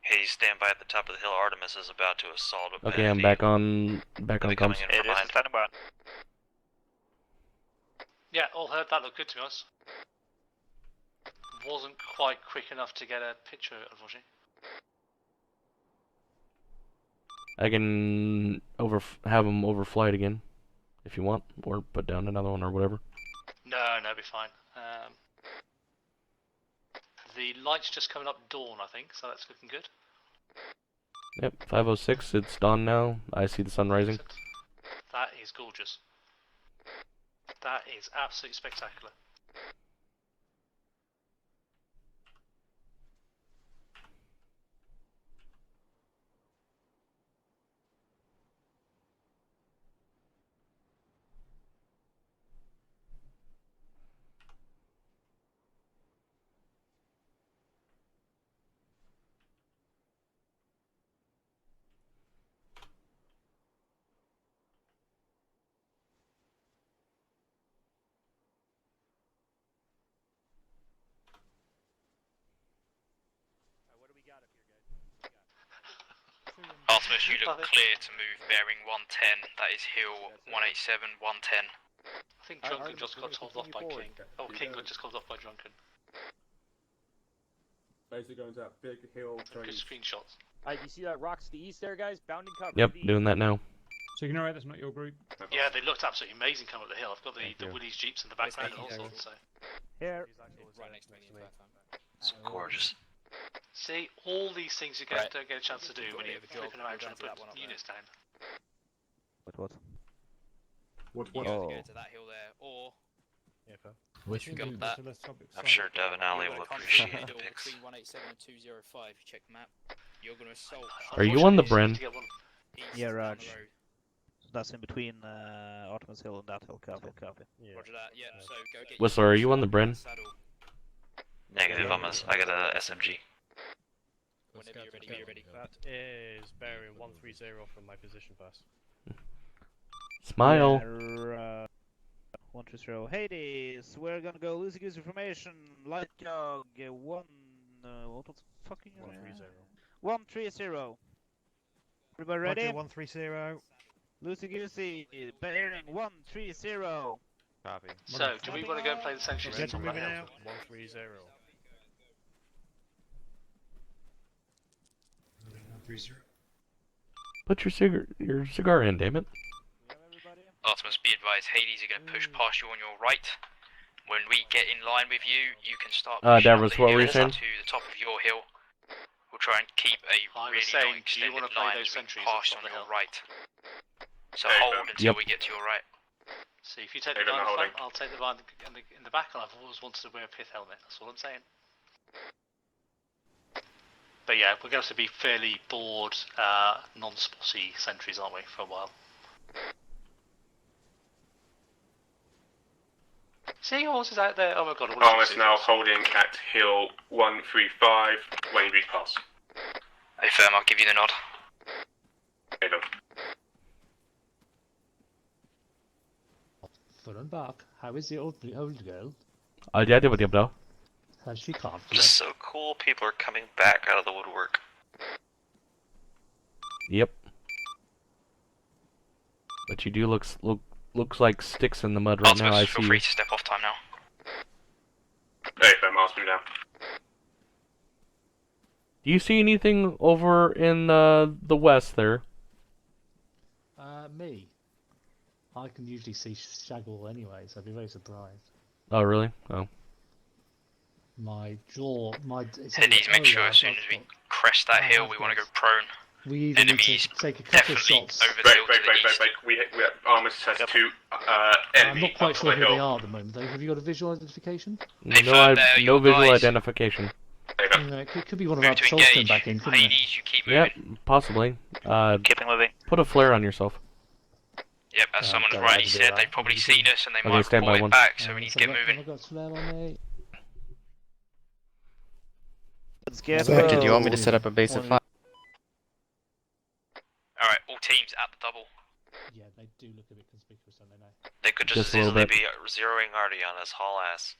Hey, stand by at the top of the hill. Artemis is about to assault a Okay, I'm back on coming comms. in from behind. Standing by. Yeah, all heard. That looked good to us. Wasn't quite quick enough to get a picture, unfortunately. I can have them overfly it again, if you want, or put down another one or whatever. No, be fine. The light's just coming up dawn, I think, so that's looking good. Yep, 5:06. It's dawn now. I see the sun rising. That is gorgeous. That is absolutely spectacular. Artemis, you look clear to move bearing 110. That is hill 187, 110. I think Drunken just got told off by King. Oh, King got just called off by Drunken. Basically going to that big hill. Good screenshots. Alright, you see that rocks to the east there, guys? Bounding cover. Yep, doing that now. So ignore it, that's not your group. Yeah, they looked absolutely amazing coming up the hill. I've got the Willys Jeeps in the background and all sorts, so... Here. Right next to me. It's gorgeous. See, all these things you don't get a chance to do when you're flipping around trying to put units down. What? You Oh. either go to that hill there, or Which you got that. I'm sure Dev and Ali will appreciate the hill pics. between 187 and 205. You check the map. You're going to assault. Are you on the Bren? Yeah, Raj. That's in between Artemis Hill and that hill. Copy. Roger that. Yeah. So go get. Whistler, are you on the Bren? Negative, I got a SMG. Whenever you're ready. That is bearing 130 from my position pass. Smile. 130. Hades, we're gonna go loosey goosey formation. Light jog 1. What the fucking 130. 130. Everybody ready? Roger, 130. Loosey goosey, bearing 130. Copy. So, do we want to go and play the sentries Get from moving that hill? out. 130. 130. Put your cigar in, damn it. Artemis, be advised, Hades are going to push past you on your right. When we get in line with you, you can start pushing up Davros, the what were you hill saying? to the top of your hill. We'll try and keep a really long extended line as we pass on your right. So hold until we get to your right. See, if you take the line in front, I'll take the line in the back, and I've always wanted to wear a pith helmet. That's all I'm saying. But yeah, we're going to have to be fairly bored, non-spotty sentries, aren't we, for a while? Seahorse is out there. Oh my god. Artemis now holding at hill 135, waiting to reach pass. Hey firm, I'll give you the nod. Okay, then. Full and back. How is the old girl? Yeah, det var det bra. Has she coughed? Just so cool, people are coming back out of the woodwork. Yep. But you do looks like sticks in the mud right now. I see. Feel free to step off time now. Hey, firm, ask me now. Do you see anything over in the west there? Me. I can usually see Shaggle anyway, so I'd be very surprised. Oh, really? Oh. My jaw, Hades, make sure as soon as we crest that hill, we want to go prone. We either need to take a couple of shots. Over the hill to the east. We Artemis has two I'm enemies not quite up sure on who the they hill. are at the moment. Have you got a visual identification? No visual identification. It could be one of our patrols coming back in, couldn't it? Hades, you keep Yep, moving. possibly. Keeping moving. Put a flare on yourself. Yep, as someone has rightly said, they've probably seen us and they might stand by report one. it back, so we need to get moving. I've got flare on me. Let's get So, did you want me to set up a base of 5? Alright, all teams at the double. Yeah, they do look a bit conspicuous, don't they now? They could just a little easily bit. be zeroing Artie on us, haul ass.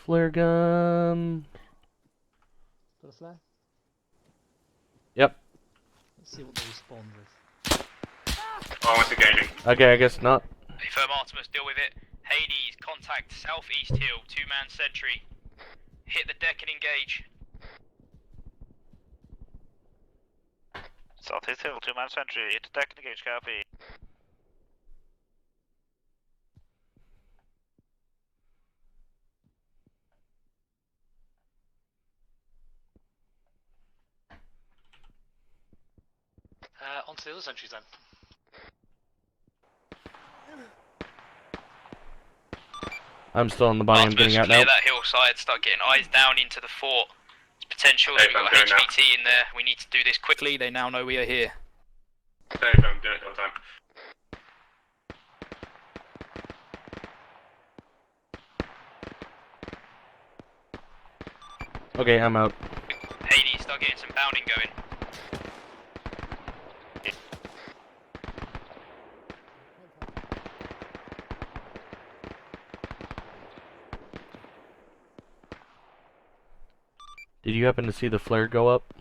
Flare gun. Got a flare? Yep. Let's see what they respond with. Artemis engaging. Okay, I guess not. Hey, firm Artemis, deal with it. Hades, contact southeast hill, 2-man sentry. Hit the deck and engage. Southeast hill, 2-man sentry. Hit the deck and engage, copy. On to the other sentries then. I'm still on the body. I'm Artemis, getting out clear now. that hillside, start getting eyes down into the fort. It's potential that Hey, we've got I'm doing that. HVT in there. We need to do this quickly. They now know we are here. Hey, firm, doing it on time. Okay, I'm out. Hades, start getting some bounding going. Did you happen to see the flare go up?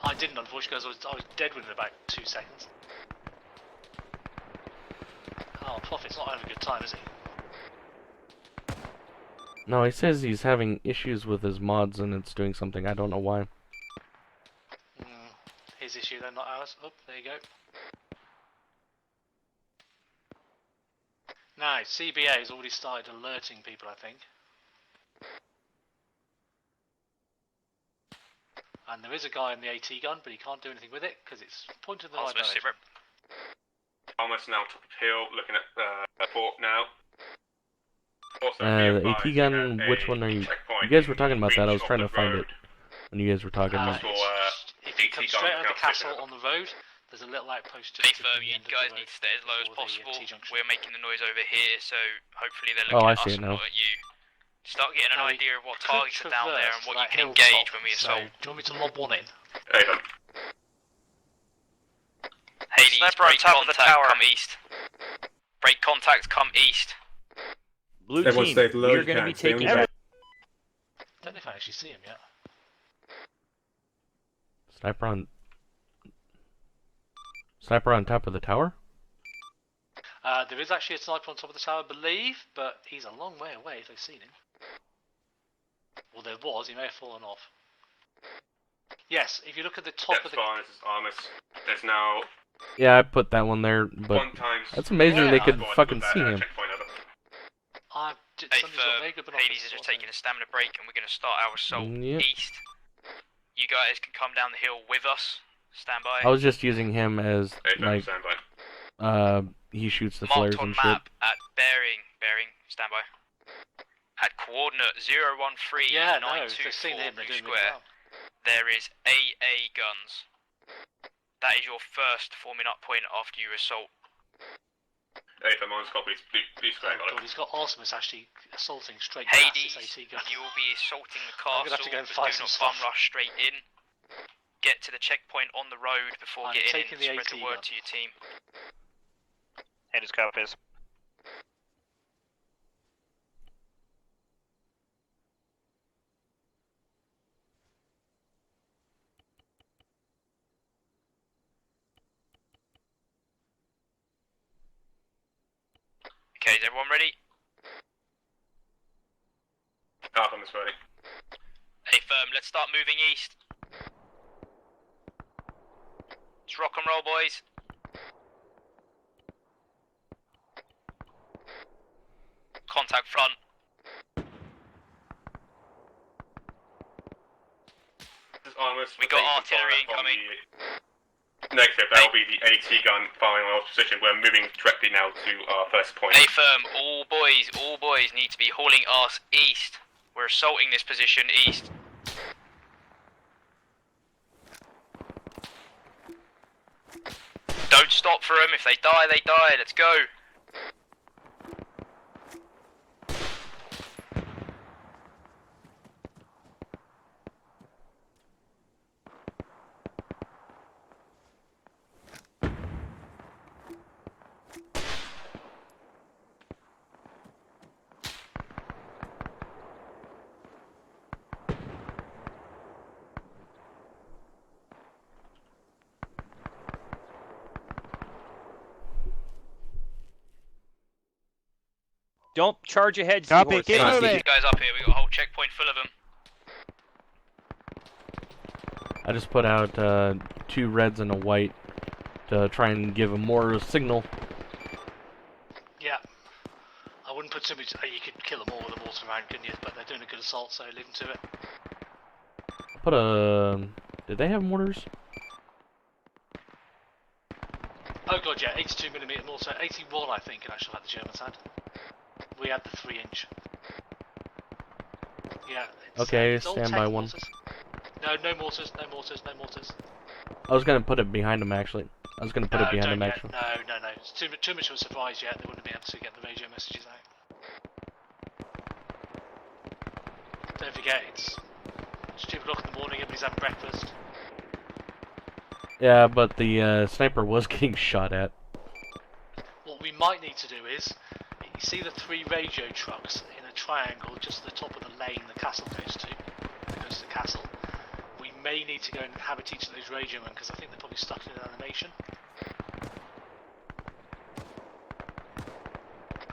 I didn't, unfortunately, because I was dead within about 2 seconds. Oh, Prophet's not having a good time, is he? No, he says he's having issues with his mods and it's doing something. I don't know why. His issue then, not ours. Oh, there you go. Now, CBA has already started alerting people, I think. And there is a guy in the AT gun, but he can't do anything with it because it's pointed in the right direction. Almost now top of hill, looking at port now. Also, The AT gun, which one are you? You guys were talking about that. I was trying to find it when you guys were talking about. If you come straight out of the castle on the road, there's a little outpost just Firm, you guys need to stay as low as possible. We're making the noise over here, so hopefully they're Oh, looking I at see us it and now. not at you. Start getting an idea of what targets are down there and what you can hilltop, engage when we so, assault. do you want me to lob one in? Hades, Sniper on break top of the contact, tower. come east. Break contact, come east. Blue Everyone team, stay low, we're you going to be can't see taking them. back. Don't know if I actually see him yet. Sniper on top of the tower? There is actually a sniper on top of the tower, I believe, but he's a long way away if they've seen him. Well, there was, he may have fallen off. Yes, if you look at the top of the... This is Armus. There's now... Yeah, I put that one there, but that's amazing they could fucking see him. Hades is just taking a stamina break and we're going to start our assault Yep. east. You guys can come down the hill with us. Stand by. I was just using him as, like, he shoots the flares Marked on and shit. map at bearing, stand by. At coordinate 0139242 Yeah, no, if they've seen him, they're doing really square, well. there is AA guns. That is your first forming up point after you assault. If I'm on copy, please square. Oh god, he's got Artemis actually assaulting straight Hades, past his AT gun. you will be assaulting the I'm gonna castle, have to go and but find do some not bum stuff. rush straight in. Get to the checkpoint on the road before I'm getting taking in, the spread the AT word gun. to your team. Hades copies. Okay, is everyone ready? Half on this ready. Hey firm, let's start moving east. Let's rock and roll, boys. Contact front. This is Armus. We got artillery incoming. Negative, that'll be the AT gun firing on our position. We're moving directly now to our first point. Hey firm, all boys need to be hauling arse east. We're assaulting this position east. Don't stop for them. If they die, they die. Let's go. Don't charge ahead, Copy, Seahorse. keep Let's moving. get you guys up here. We got a whole checkpoint full of them. I just put out 2 reds and a white to try and give a more signal. Yeah. I wouldn't put too much... you could kill them all with a mortar round, couldn't you? But they're doing a good assault, so leave them to it. Put a... Did they have mortars? Oh god, yeah, 82mm mortar. 81, I think, in actual fact, the Germans had. We had the 3-inch. Yeah. Okay, it's all stand tech by one. mortars. No, no mortars, no mortars, no mortars. I was gonna put it behind him actually. I was gonna put it behind him don't actually. yet. No. It's too much of a surprise yet. They wouldn't be able to get the radio messages out. Don't forget, it's 2 o'clock in the morning, everybody's having breakfast. Yeah, but the sniper was getting shot at. need to do is, you see the 3 radio trucks in a triangle just at the top of the lane the castle goes to. It goes to the castle. We may need to go and inhabit each of those radio men because I think they're probably stuck in an animation.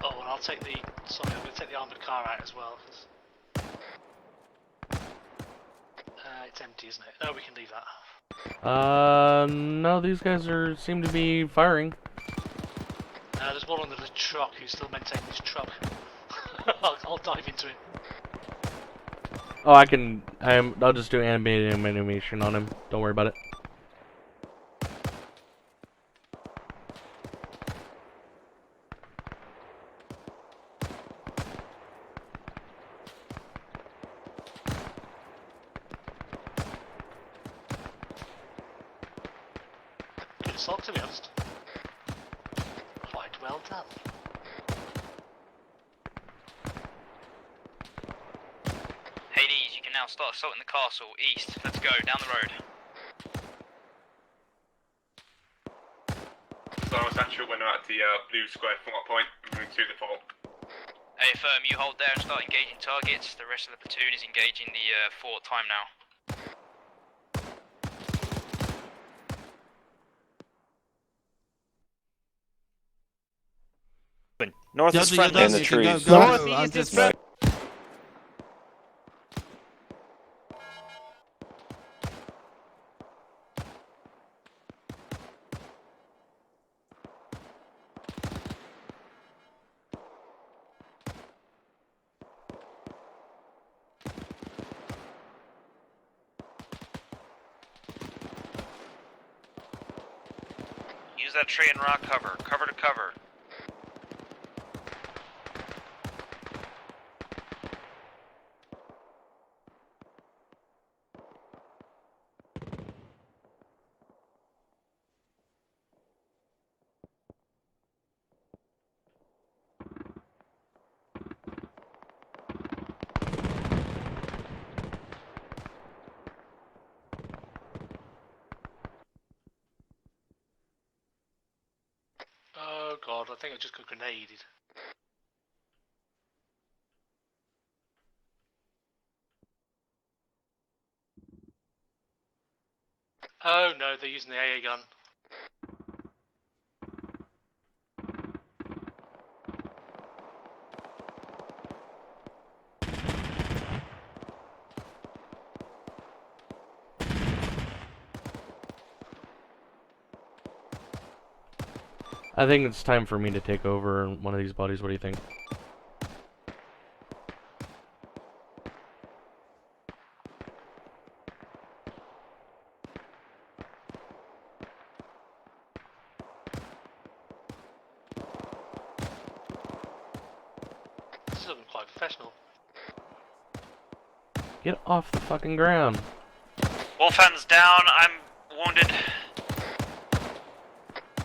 Oh, and I'll take the. Sorry, I'm going to take the armoured car out as well. It's empty, isn't it? No, we can leave that. No, these guys seem to be firing. There's one under the truck who's still maintaining his truck. I'll dive into it. Oh, I'll just do animation on him. Don't worry about it. Good assault, to be honest. Quite well done. Hades, you can now start assaulting the castle east. Let's go, down the road. So I was actually when we're at the blue square front point, moving to the fort. Hey, firm, you hold there and start engaging targets. The rest of the platoon is engaging the fort time now. North is friendly. In the trees. Northeast is friendly. Use that tree and rock cover. Cover to cover. Oh god, I think I just got grenaded. Oh no, they're using the AA gun. I think it's time for me to take over one of these bodies. What do you think? This is looking quite professional. Get off the fucking ground. Wolfhen's down. I'm wounded.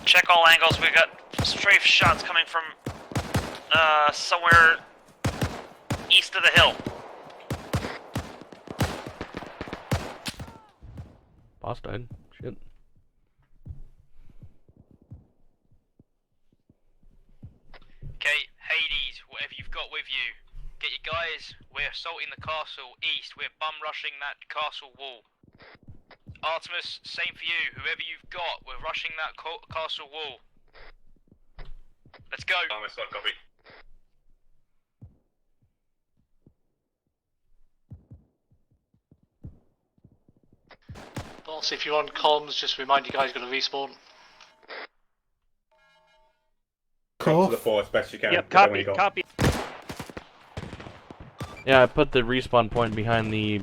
Check all angles. We've got strafe shots coming from somewhere east of the hill. Boss died. Shit. Okay, Hades, whatever you've got with you, get your guys. We're assaulting the castle east. We're bum rushing that castle wall. Artemis, same for you. Whoever you've got, we're rushing that castle wall. Let's go. Artemis, copy. Boss, if you're on comms, just remind you guys you're going to respawn. Come to the fort as best you can. Yep, copy, copy. Yeah, I put the respawn point behind the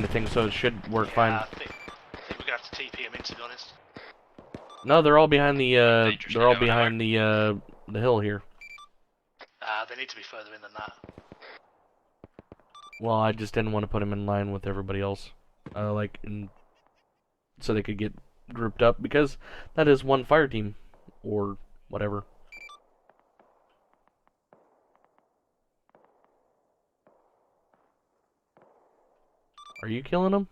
thing, so it should work fine. I think we're going to have to TP him in, to be honest. No, they're all behind the the hill here. They need to be further in than that. Well, I just didn't want to put them in line with everybody else, so they could get grouped up, because that is one fire team, or whatever. Are you killing them?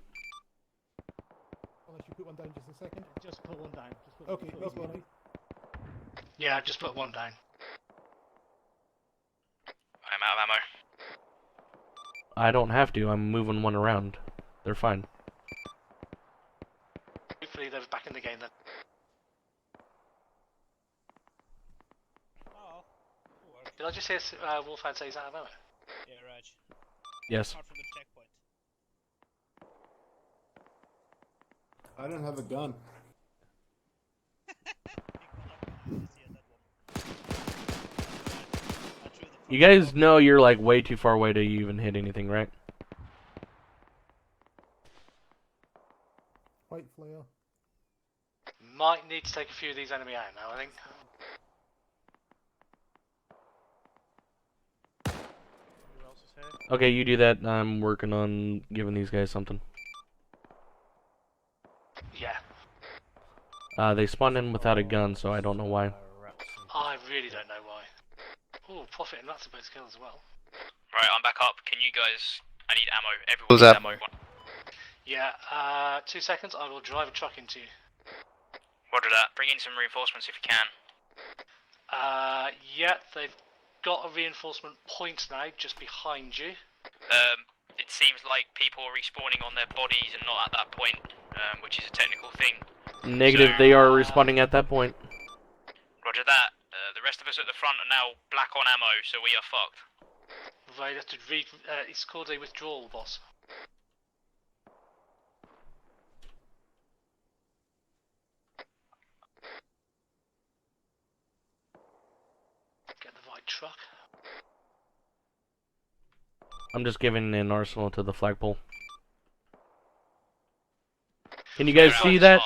Unless you put one down just a second. Just put one down. Okay, that's one. Yeah, Yeah, just put one down. I'm out of ammo. I don't have to. I'm moving one around. They're fine. Hopefully they're back in the game then. Oh. Did I just hear Wolfhound say he's out of ammo? Yeah, Raj. Yes. Apart from the checkpoint. I don't have a gun. You guys know you're like way too far away to even hit anything, right? White flare. Might need to take a few of these enemy out now, I think. Who else is here? Okay, you do that. I'm working on giving these guys something. Yeah. They spawned in without a gun, so I don't know why. I really don't know why. Oh, profit and that's supposed to kill as well. Right, I'm back up. Can you guys... I need ammo. Everyone Who's needs up? ammo. Yeah, 2 seconds, I will drive a truck into you. Roger that. Bring in some reinforcements if you can. Yeah, they've got a reinforcement point now, just behind you. It seems like people are respawning on their bodies and not at that point, which is a technical thing. Negative, they are responding at that point. Roger that. The rest of us at the front are now black on ammo, so we are fucked. Right, have to it's called a withdrawal, boss. Get the right truck. I'm just giving an arsenal to the flagpole. Can you guys see that?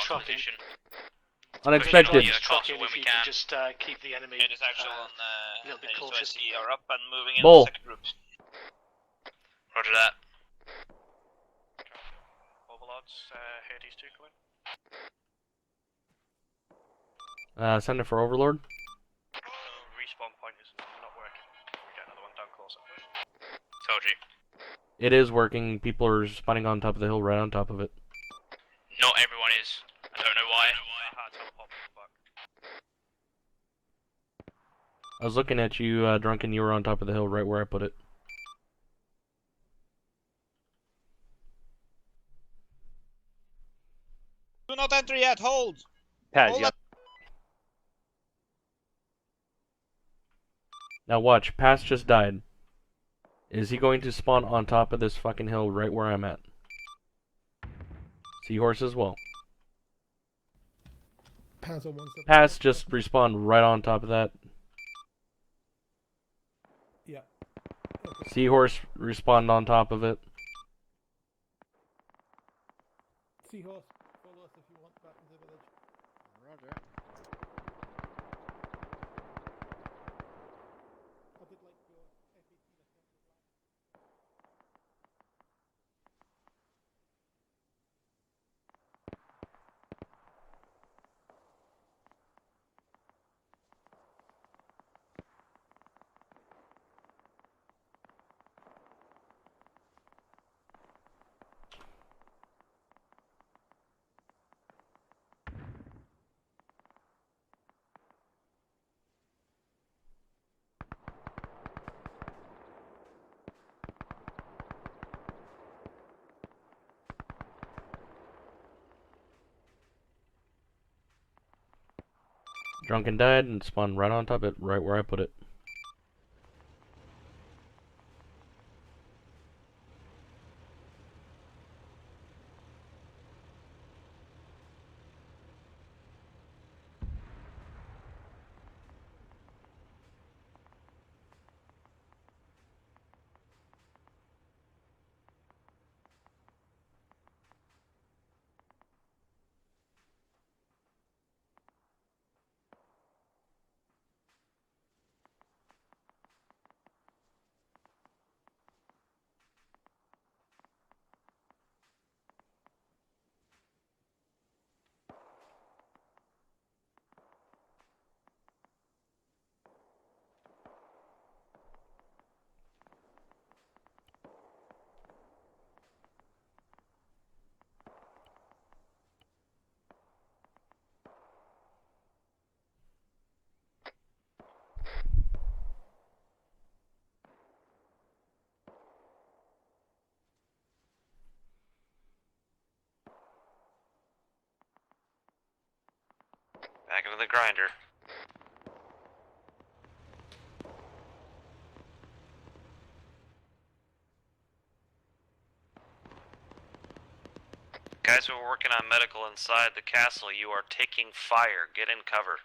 Unexpected. Truck in if you can just keep the enemy It is actual on a little bit cautious. HOSC are up and moving in Bull. second groups. Roger that. Overlords, here these two come in. Send it for Overlord. Respawn point is not working. Can we get another one down closer? Told you. It is working. People are spawning on top of the hill, right on top of it. Not everyone is. I don't know why. I was looking at you, Drunken. You were on top of the hill, right where I put it. Do not enter yet. Hold. Paz, Hold yeah. on. Now watch. Pass just died. Is he going to spawn on top of this fucking hill right where I'm at? Seahorse as well. Pass just respawned right on top of that. Yeah. Seahorse respawned on top of it. Seahorse, follow us if you want back into the village. Roger. I did like your FAT Drunken died and spawned right on top of it, right where I put it. Moving the grinder. Guys who are working on medical inside the castle, you are taking fire. Get in cover.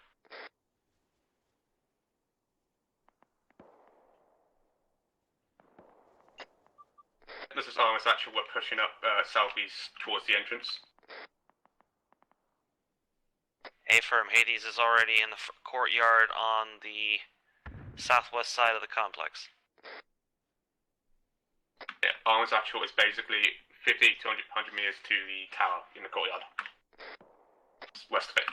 This is Armus Actual. We're pushing up southeast towards the entrance. A-firm, Hades is already in the courtyard on the southwest side of the complex. Yeah, Armus Actual is basically 50 to 100 meters to the tower in the courtyard. West of it.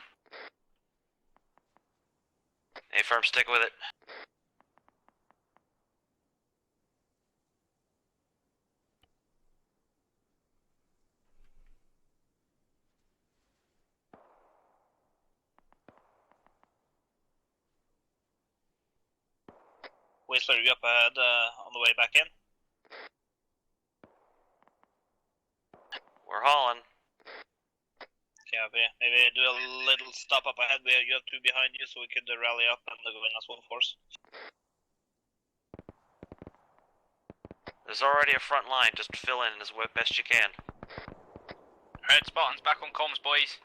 A-firm, stick with it. Whistler, you up ahead on the way back in? We're hauling. Copy. Maybe do a little stop up ahead. You have two behind you, so we could rally up and go in as one force. There's already a front line, just fill in as best you can. Alright, Spartans, back on comms, boys.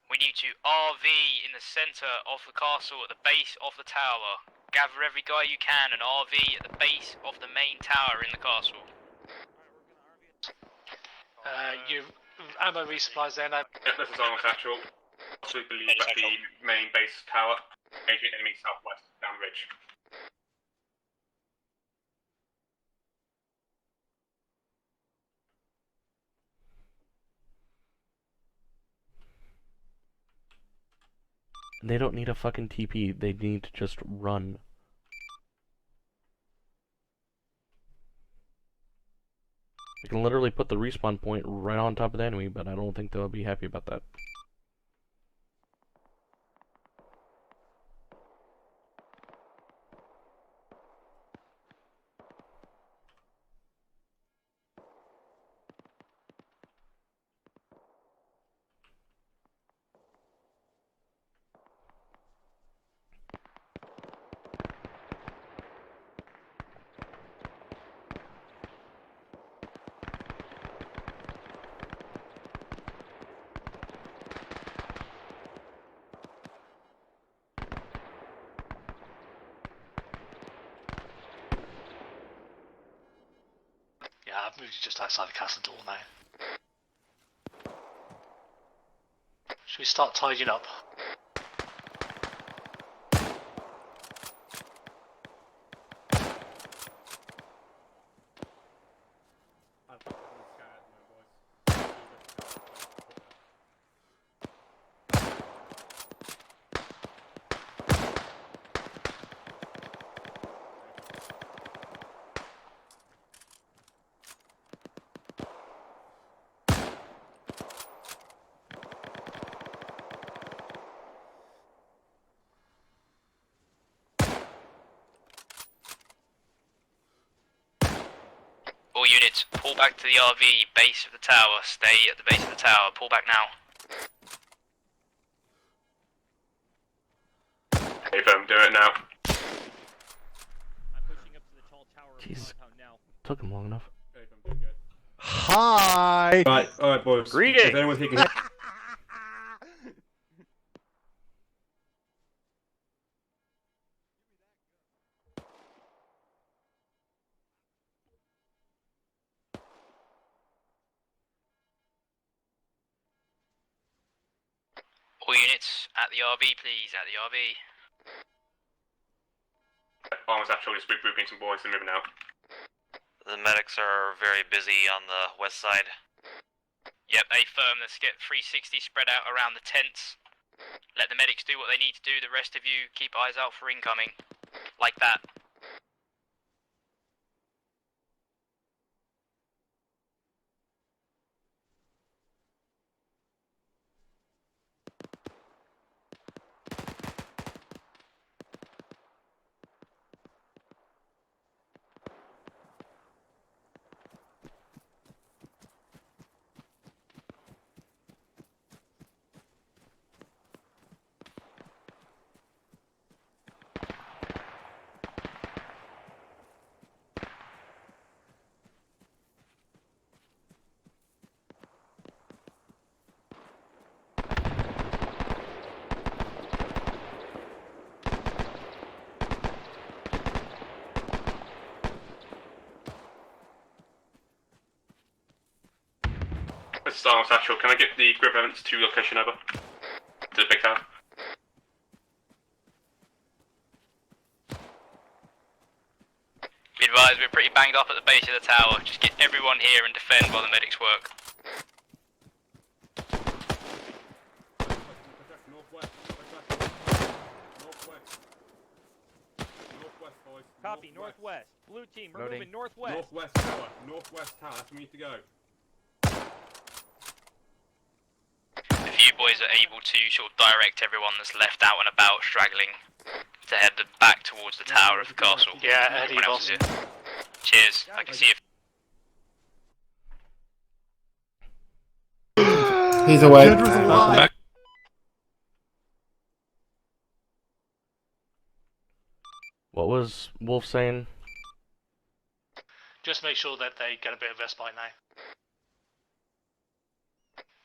We need to RV in the centre of the castle at the base of the tower. Gather every guy you can and RV at the base of the main tower in the castle. You ammo resupplies there now. Yeah, this is Armus Actual. Also believe that the main base tower, engaging enemy southwest down the ridge. They don't need a fucking TP, they need to just run. I can literally put the respawn point right on top of the enemy, but I don't think they'll be happy about that. Yeah, I've moved you just outside the castle door now. Should we start tidying up? All units, pull back to the RV, base of the tower. Stay at the base of the tower. Pull back now. Hey, firm, do it now. I'm pushing up to the tall tower of the Jesus. compound now. Took him long enough. Hi! Alright, boys. Greetings! If anyone's taking hit. All units, at the RV, please, at the RV. Armus Actual is regrouping some boys and moving out. The medics are very busy on the west side. Yep, A-firm, let's get 360 spread out around the tents. Let the medics do what they need to do, the rest of you keep eyes out for incoming. Like that. This is Arnold Satchel. Can I get the group events to location over? To the big tower? Be advised, we're pretty banged up at the base of the tower. Just get everyone here and defend while the medics work. Northwest, boys. Copy, northwest. Blue team, we're Loading. moving northwest. Northwest tower. Northwest tower. That's where we need to go. If you boys are able to sort of direct everyone that's left out and about, straggling, to head back towards the tower of the castle. Yeah, Eddie, Everyone else boss. is here. Cheers. I can see you. He's away. What was Wolf saying? Just make sure that they get a bit of respite now.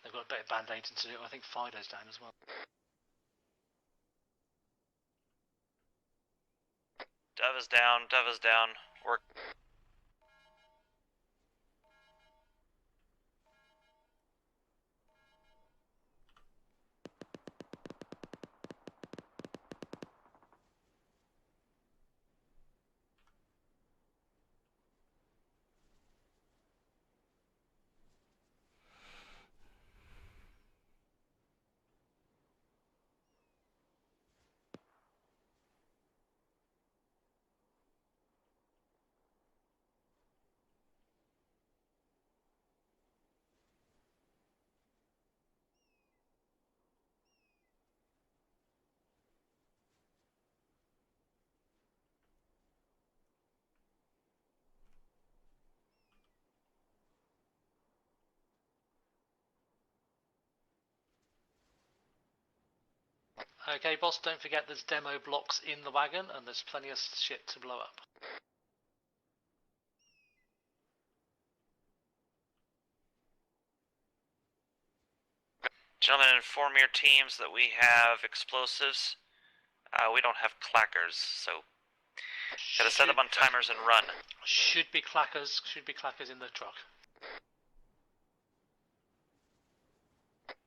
They've got a bit of band-aids to do. I think Fido's down as well. Dev is down. Dev is down. Work. Okay, boss, don't forget there's demo blocks in the wagon and there's plenty of shit to blow up. Gentlemen, inform your teams that we have explosives. We don't have clackers, so gotta set them on timers and run. Should be clackers in the truck.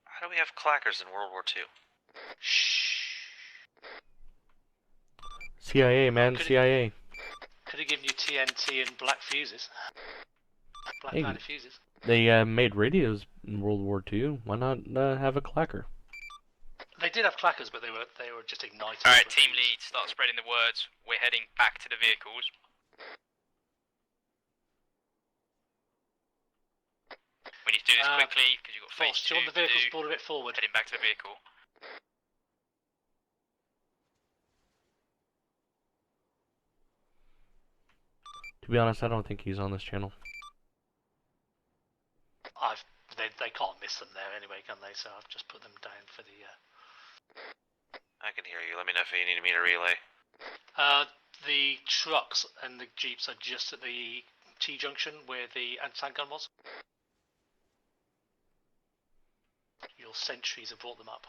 How do we have clackers in World War II? CIA, man, CIA. Could have given you TNT and black fuses. Black Hey, powder fuses. They made radios in World War II. Why not have a clacker? They did have clackers, but they were just ignited. Alright, team lead, start spreading the words. We're heading back to the vehicles. We need to do this quickly, because you've got phase Boss, 2 do you want the vehicles to do. pulled a bit forward? Heading back to the vehicle. To be honest, I don't think he's on this channel. They can't miss them there anyway, can they? So I've just put them down for the. I can hear you. Let me know if you need me to relay. The trucks and the jeeps are just at the T-junction where the anti-tank gun was. Your sentries have brought them up.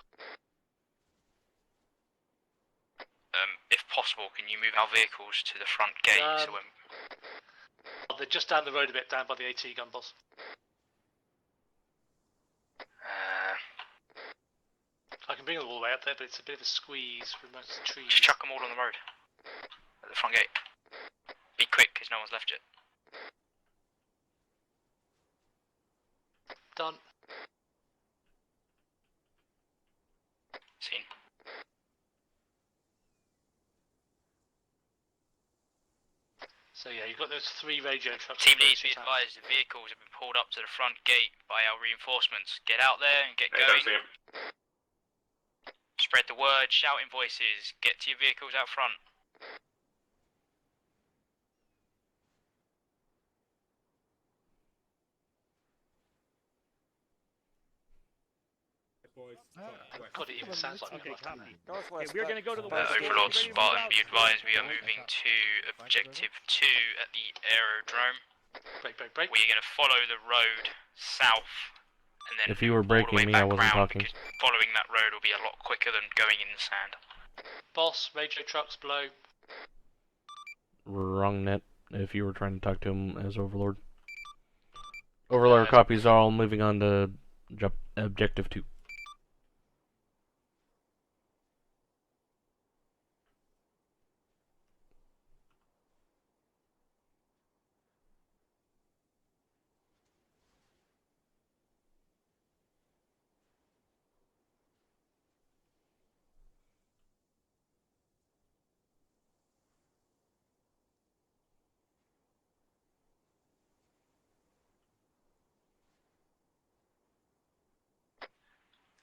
If possible, can you move our vehicles to the front gate? So when... They're just down the road a bit, down by the AT gun boss. I can bring them all the way up there, but it's a bit of a squeeze from most of the trees. Just chuck them all on the road. At the front gate. Be quick, because no one's left yet. Done. Seen. So yeah, you've got those 3 radio trucks. Team lead, be advised, the vehicles have been pulled up to the front gate by our reinforcements. Get out there and get going. Spread the word, shouting voices. Get to your vehicles out front. God, it even sounds like Okay, we've left copy. that. We're gonna go to the west. Overlord Spartan, be advised, we are moving to objective 2 at the aerodrome. Break. We're going to follow the road south, and then If you were all the way breaking me, back I wasn't round, talking. because following that road will be a lot quicker than going in the sand. Boss, radio trucks blow. Wrong net. If you were trying to talk to him as Overlord. Overlord copies all, moving on to objective 2.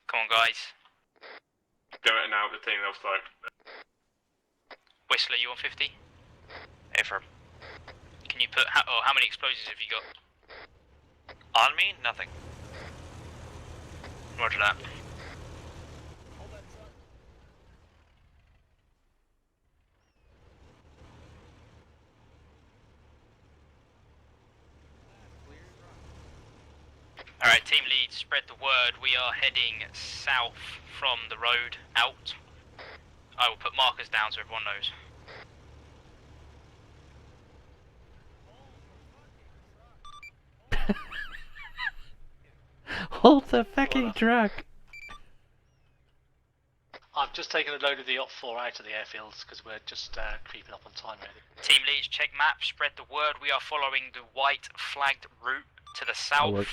Come on, guys. Do it now, the team, they'll slow. Whistler, you on 50? Affirm. Can you put, how many explosives have you got? On me? Nothing. Roger that. Alright, team lead, spread the word. We are heading south from the road out. I will put markers down so everyone knows. Hold the fucking truck! I've just taken a load of the Op 4 out of the airfields because we're just creeping up on time, really. Team leads, check map, spread the word. We are following the white flagged route to the south.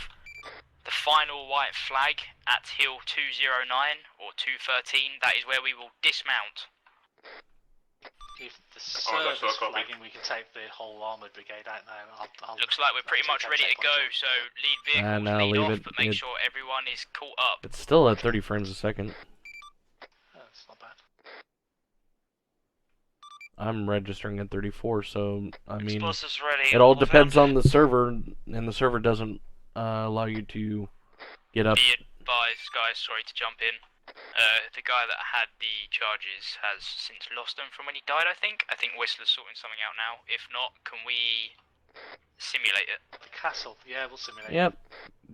The final white flag at hill 209 or 213, that is where we will dismount. If the server's flagging, we can take the whole armoured brigade out now. Looks like we're pretty much ready to go, so lead vehicles, now lead leave off, it. but make sure everyone is caught up. It's still at 30 frames a second. That's not bad. I'm registering at 34, so I mean, Explosives ready. it all depends on the server, and the server doesn't allow you to get up. Be advised, guys, sorry to jump in. The guy that had the charges has since lost them from when he died, I think. I think Whistler's sorting something out now. If not, can we simulate it? The castle, yeah, we'll simulate it. Yep.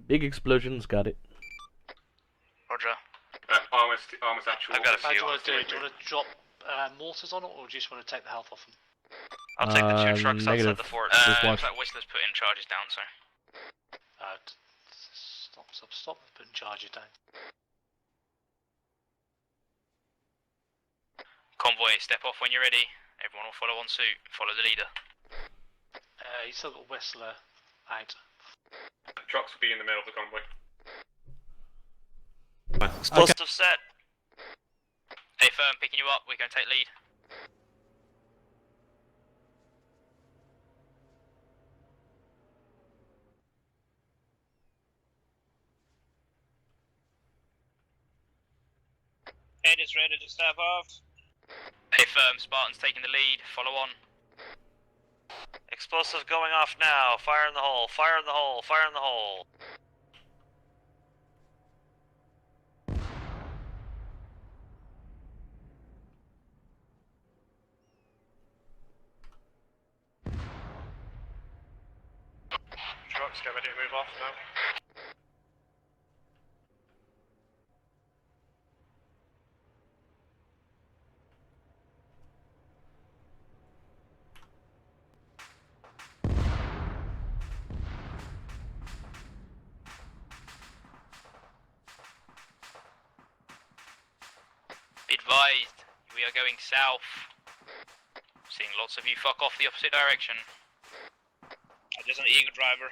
Big explosions, got it. Roger. Armor's actual. I've got a How do few. you want to do it? Do you want to drop mortars on it, or do you just want to take the health off them? I'll take the 2 trucks negative. outside the fort. Just watch. Looks like Whistler's putting charges down, so. Stop putting charges down. Convoy, step off when you're ready. Everyone will follow on suit. Follow the leader. He's still got Whistler out. The trucks will be in the middle of the convoy. Explosive set. Hey, firm, picking you up. We're going to take lead. Head is ready to step off. Hey, firm, Spartan's taking the lead. Follow on. Explosive going off now. Fire in the hole. Fire in the hole. Fire in the hole. Trucks, get ready to move off now. Be advised, we are going south. Seeing lots of you fuck off the opposite direction. Just an eager driver.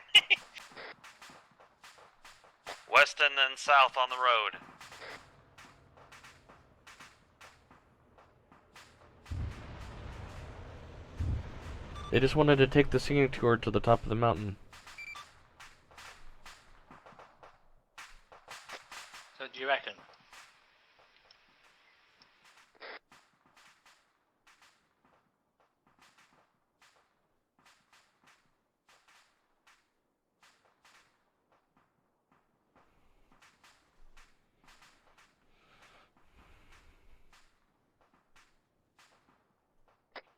West and then south on the road. They just wanted to take the singing tour to the top of the mountain. So do you reckon?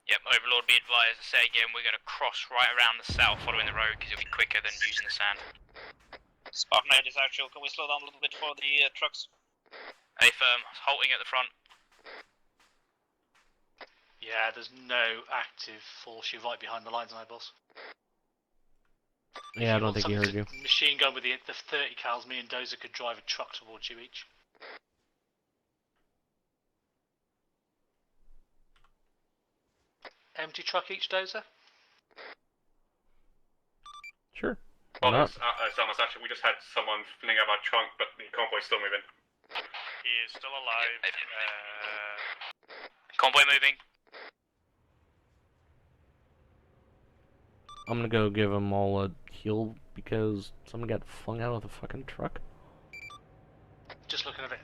Yep, Overlord, be advised. I say again, we're going to cross right around the south following the road because it'll be quicker than using the sand. Spartan 8 is actual. Can we slow down a little bit for the trucks? Hey, firm, halting at the front. Yeah, there's no active force. You're right behind the lines now, boss. Yeah, I don't think he heard you. Machine gun with the 30 cals, me and Dozer could drive a truck towards you each. Empty truck each, Dozer? Sure. Well, Why not? Samus, actually, we just had someone fling out our trunk, but the convoy's still moving. He is still alive. Convoy moving. I'm gonna go give them all a heal because someone got flung out of the fucking truck. Just looking at it.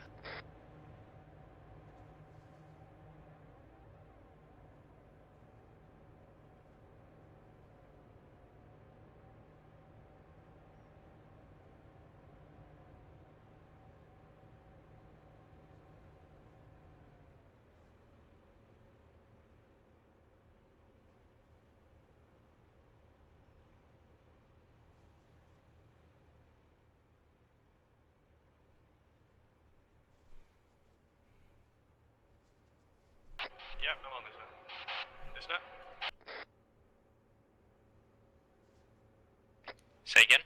Yep, no one is there. Isn't it? Say again.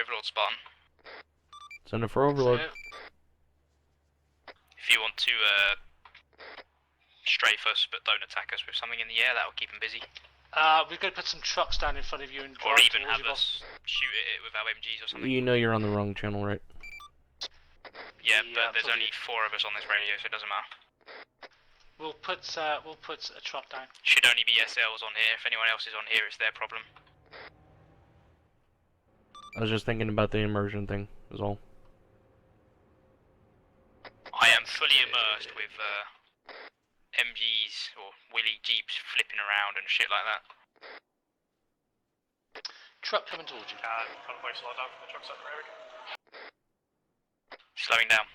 Overlord Spartan. Send it for Overlord. If you want to strafe us but don't attack us with something in the air, that will keep them busy. We're going to put some trucks down in front of you and Or drive even towards have you, us shoot at it with LMGs or something. You know you're on the wrong channel, right? Yeah, but there's only 4 of us on this radio, so it doesn't matter. We'll put a truck down. Should only be SLs on here. If anyone else is on here, it's their problem. I was just thinking about the immersion thing, is all. I am fully immersed with MGs or wheelie jeeps flipping around and shit like that. Truck coming towards you. Convoy slow down from the trucks at the rear. Slowing down.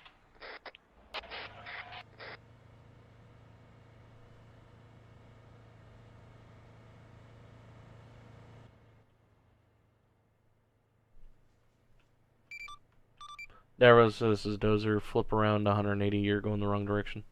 This is Dozer, flip around 180, you're going the wrong direction.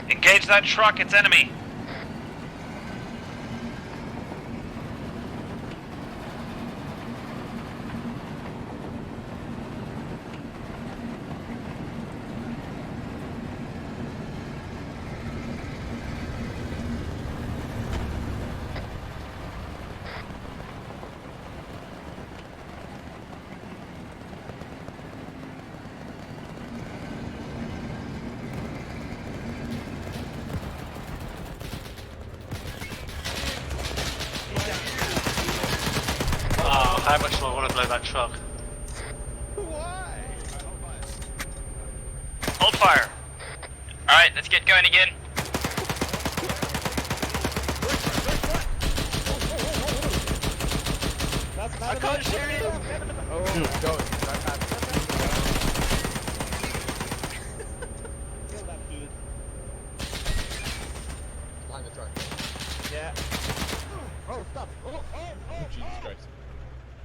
Engage that truck, it's enemy. How much do I want to blow that truck? Hold fire. Alright, let's get going again. I can't shoot him! Oh, go. Kill that dude. Behind the truck. Yeah. Oh, stop! Oh, Jesus Christ.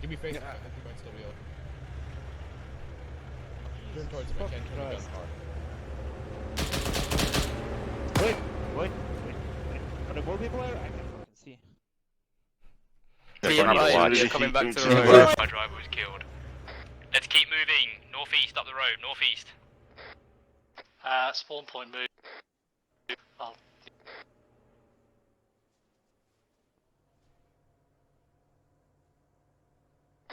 Give me face. I think he might still be open. Turn towards him. I can't turn the gun hard. Wait. Are there more people there? I can fucking see. Coming back to the My road. driver was killed. Let's keep moving. Northeast up the road. Northeast. Spawn point move. Oh,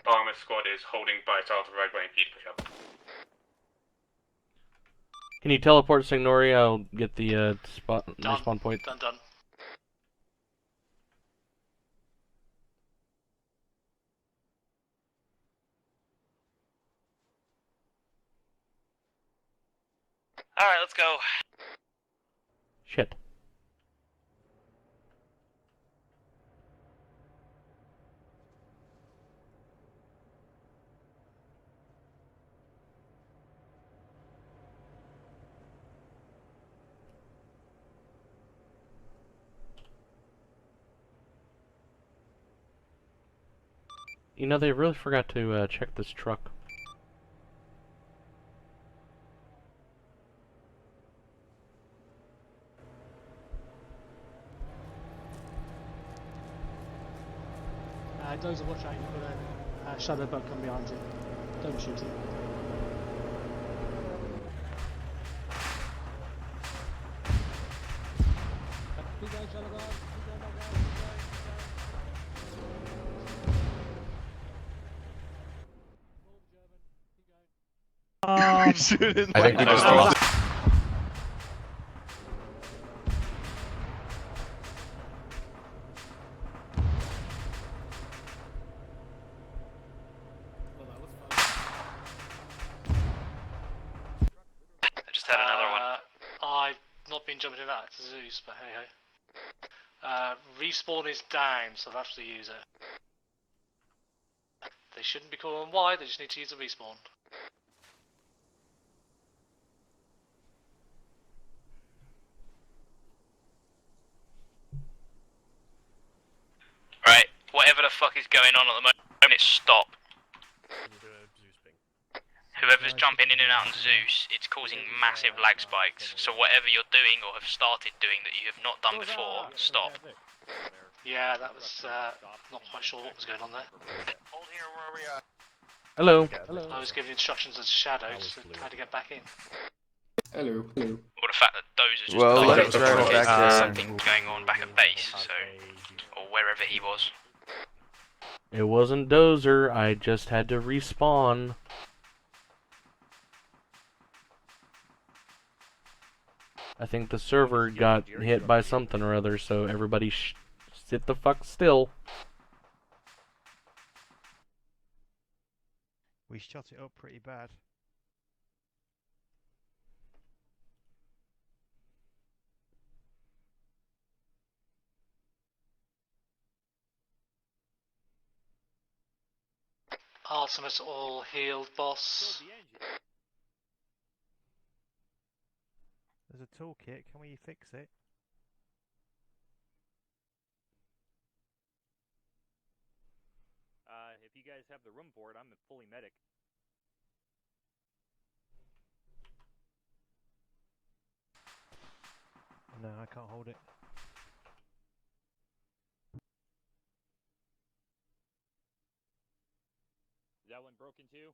Armored squad is holding by side of the roadway and keep push up. Can you teleport Signoria? I'll get the respawn point. done. Alright, let's go. Shit. You know, they really forgot to check this truck. Dozer, watch out, you've got a shadow bug come behind you. Don't shoot it. Keep going, shadow bug. I think we just lost. I just had another one. I've not been jumping in that. It's a Zeus, but hey ho. Respawn is down, so I've to use it. They shouldn't be calling Y, they just need to use a respawn. Right, whatever the fuck is going on at the moment, stop. Whoever's jumping in and out on Zeus, it's causing massive lag spikes. So whatever you're doing or have started doing that you have not done before, stop. Yeah, that was not quite sure what was going on there. Hello. I was giving instructions as shadows to how to get back in. Hello. Or the fact that Dozer's just Well, died, let's there's go back something going on back at base, so or wherever he was. It wasn't Dozer, I just had to respawn. I think the server got hit by something or other, so everybody sit the fuck still. We shot it up pretty bad. Artemis all healed, boss. There's a toolkit, can we fix it? If you guys have the room for it, I'm fully medic. No, I can't hold it. Is that one broken too?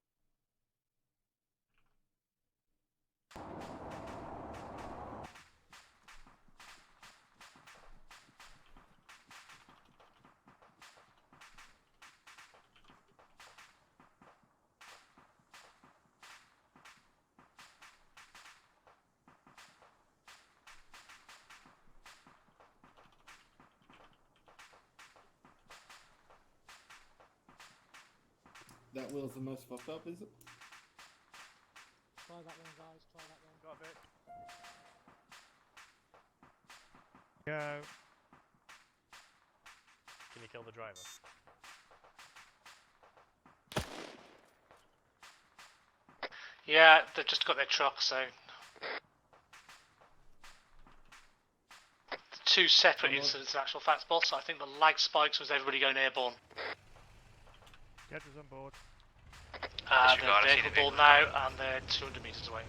That wheel's the most fucked up, is it? Try that one, guys. Try that one. Got it. Go. Can you kill the driver? Yeah, they've just got their truck, so. Two separate incidents in actual fact, boss. I think the lag spikes was everybody going airborne. Get us on board. They're vehicle board now, and they're 200 meters away.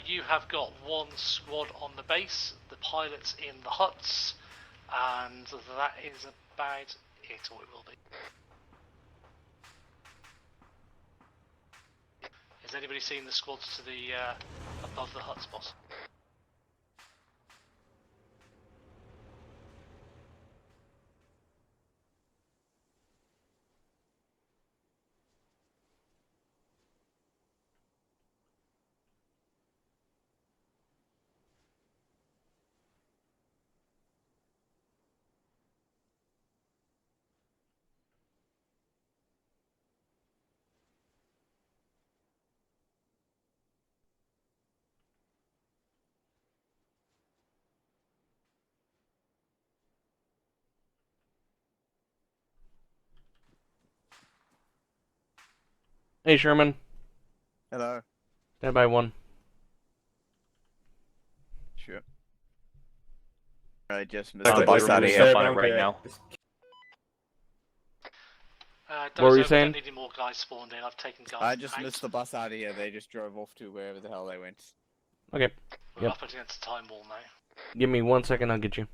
You have got one squad on the base, the pilots in the huts, and that is about it, or it will be. Has anybody seen the squads to the above the huts, boss? Hey, Sherman. Hello. Stand by 1. Sure. I just missed the bus out of here. On it right now. What were you saying? Don't need any more guys spawned in. I've taken guys. I just missed the bus out of here. They just drove off to wherever the hell they went. Okay. We're up against the time wall now. Give me 1 second, I'll get you.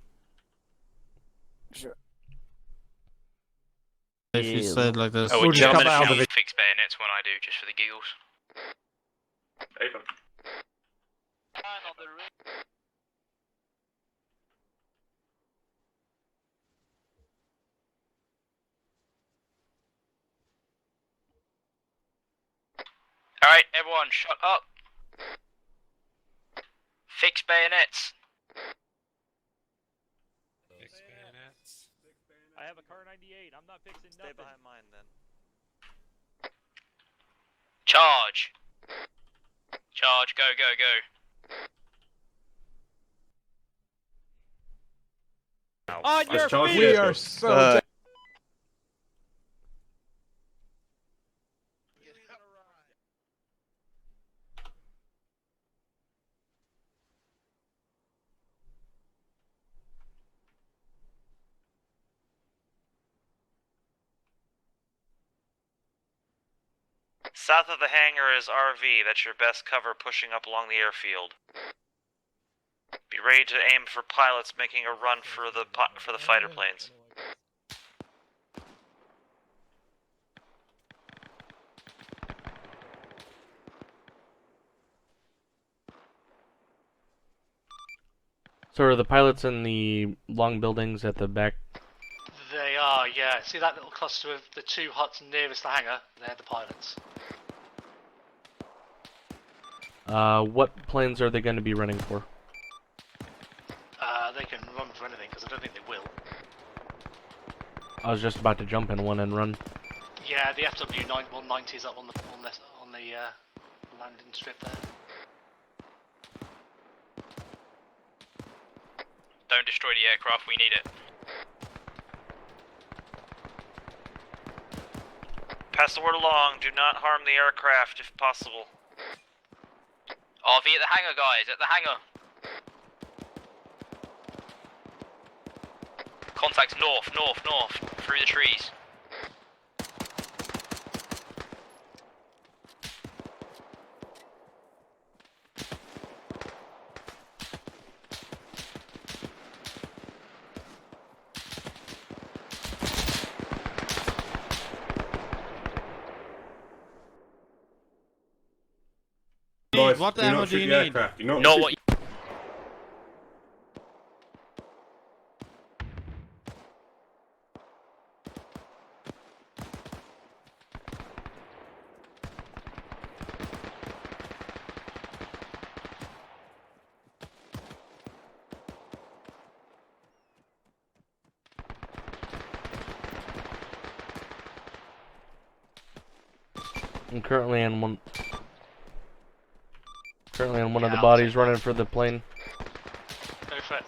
Sure. If you said like this. Oh, we'll come out of it. Fix bayonets when I do, just for the giggles. Even. Alright, everyone, shut up. Fix bayonets. Fix bayonets. I have a car 98. I'm not fixing nothing. Stay behind mine then. Charge. Charge, go, go, go. On your feet! We are so South of the hangar is RV. That's your best cover pushing up along the airfield. Be ready to aim for pilots making a run for the fighter planes. So are the pilots in the long buildings at the back? They are, yeah. See that little cluster of the two huts nearest the hangar? They're the pilots. What planes are they going to be running for? They can run for anything, because I don't think they will. I was just about to jump in one and run. Yeah, the FW-190 is up on the landing strip there. Don't destroy the aircraft, we need it. Pass the word along. Do not harm the aircraft if possible. RV at the hangar, guys, at the hangar. Contacts north, north, north, through the trees. Boys, What do ammo not do shoot you the need? aircraft. Do not Know shoot. what I'm currently on one. Currently on one of the Yeah, bodies running for the plane. Go for it.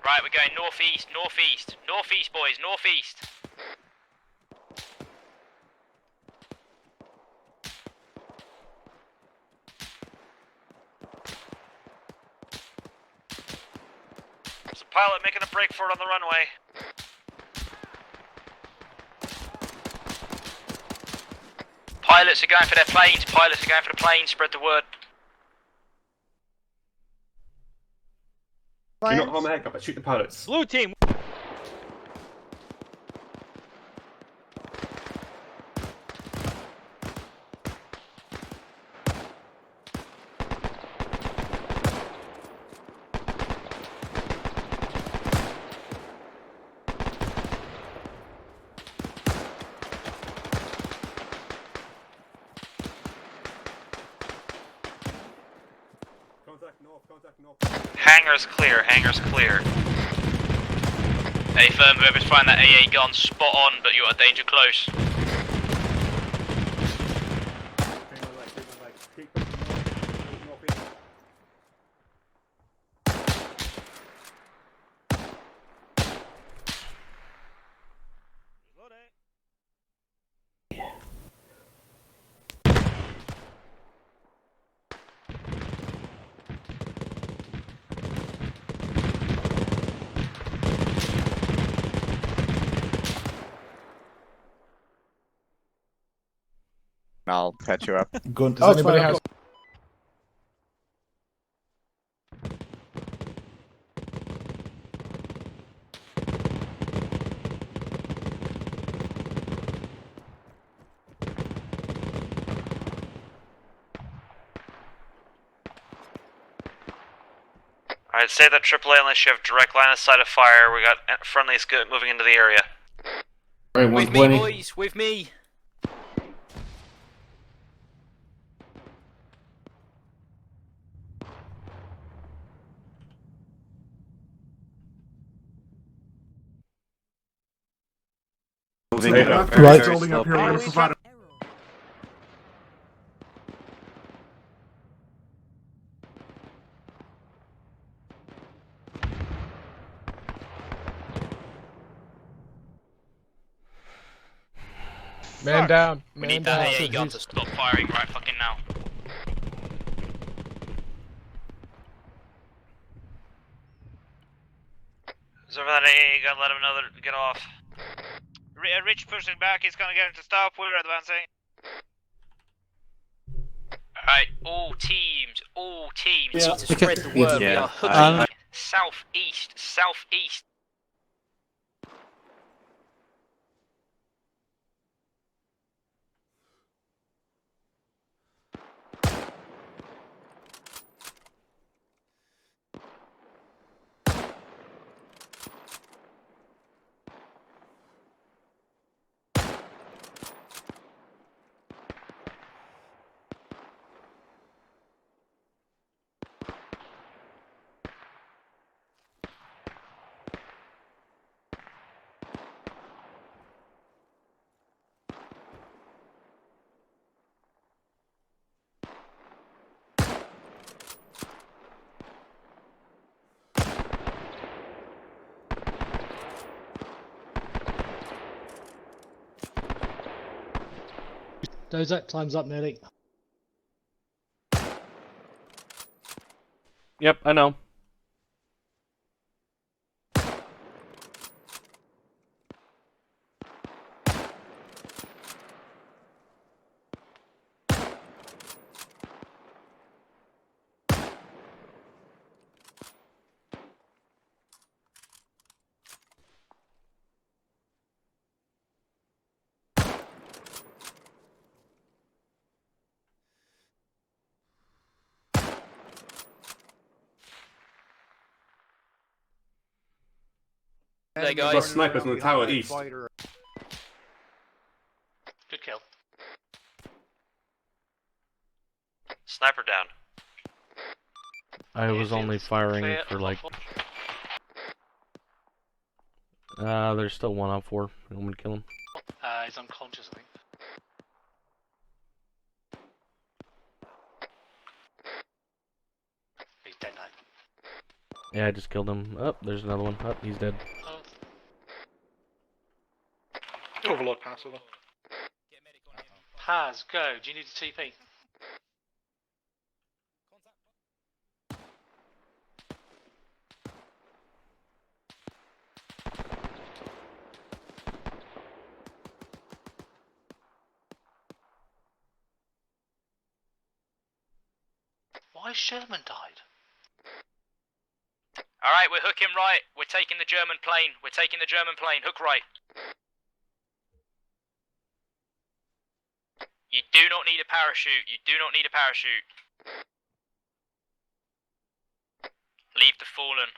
Right, we're going northeast, northeast, northeast, boys, northeast. There's a pilot making a break for it on the runway. Pilots are going for their planes, pilots are going for the planes, spread the word. Do not harm a helicopter, shoot the pilots. Blue team. Hangar's clear, hangar's clear. Hey firm, whoever's firing that AA gun, spot on, but you're at danger close. I'll catch you up. Does anybody have? Alright, say that AAA unless you have direct line of sight of fire. We got friendlies moving into the area. Alright, With me, 120. boys, with me. Moving up. Right, holding up here. We're gonna provide a Man down. We Man need down. that AA gun to stop firing right fucking now. Is over that AA gun, let him know that get off. Rich pushing back, he's gonna get him to stop, we're advancing. Alright, all teams, Yeah. need to spread the word. We are hooking southeast, southeast. Dozak, time's up nearly. Yep, I know. There, Got guys. snipers on the tower east. Good kill. Sniper down. I was only firing Clear for of like. Hotford. There's still one out for. You want me to kill him? He's unconscious, I think. Yeah, I just killed him. Oh, there's another one. Oh, he's dead. Overlord pass over. Has, go. Do you need a TP? Why Sherman died? Alright, we're hooking right. We're taking the German plane. We're taking the German plane. Hook right. You do not need a parachute. You do not need a parachute. Leave the fallen.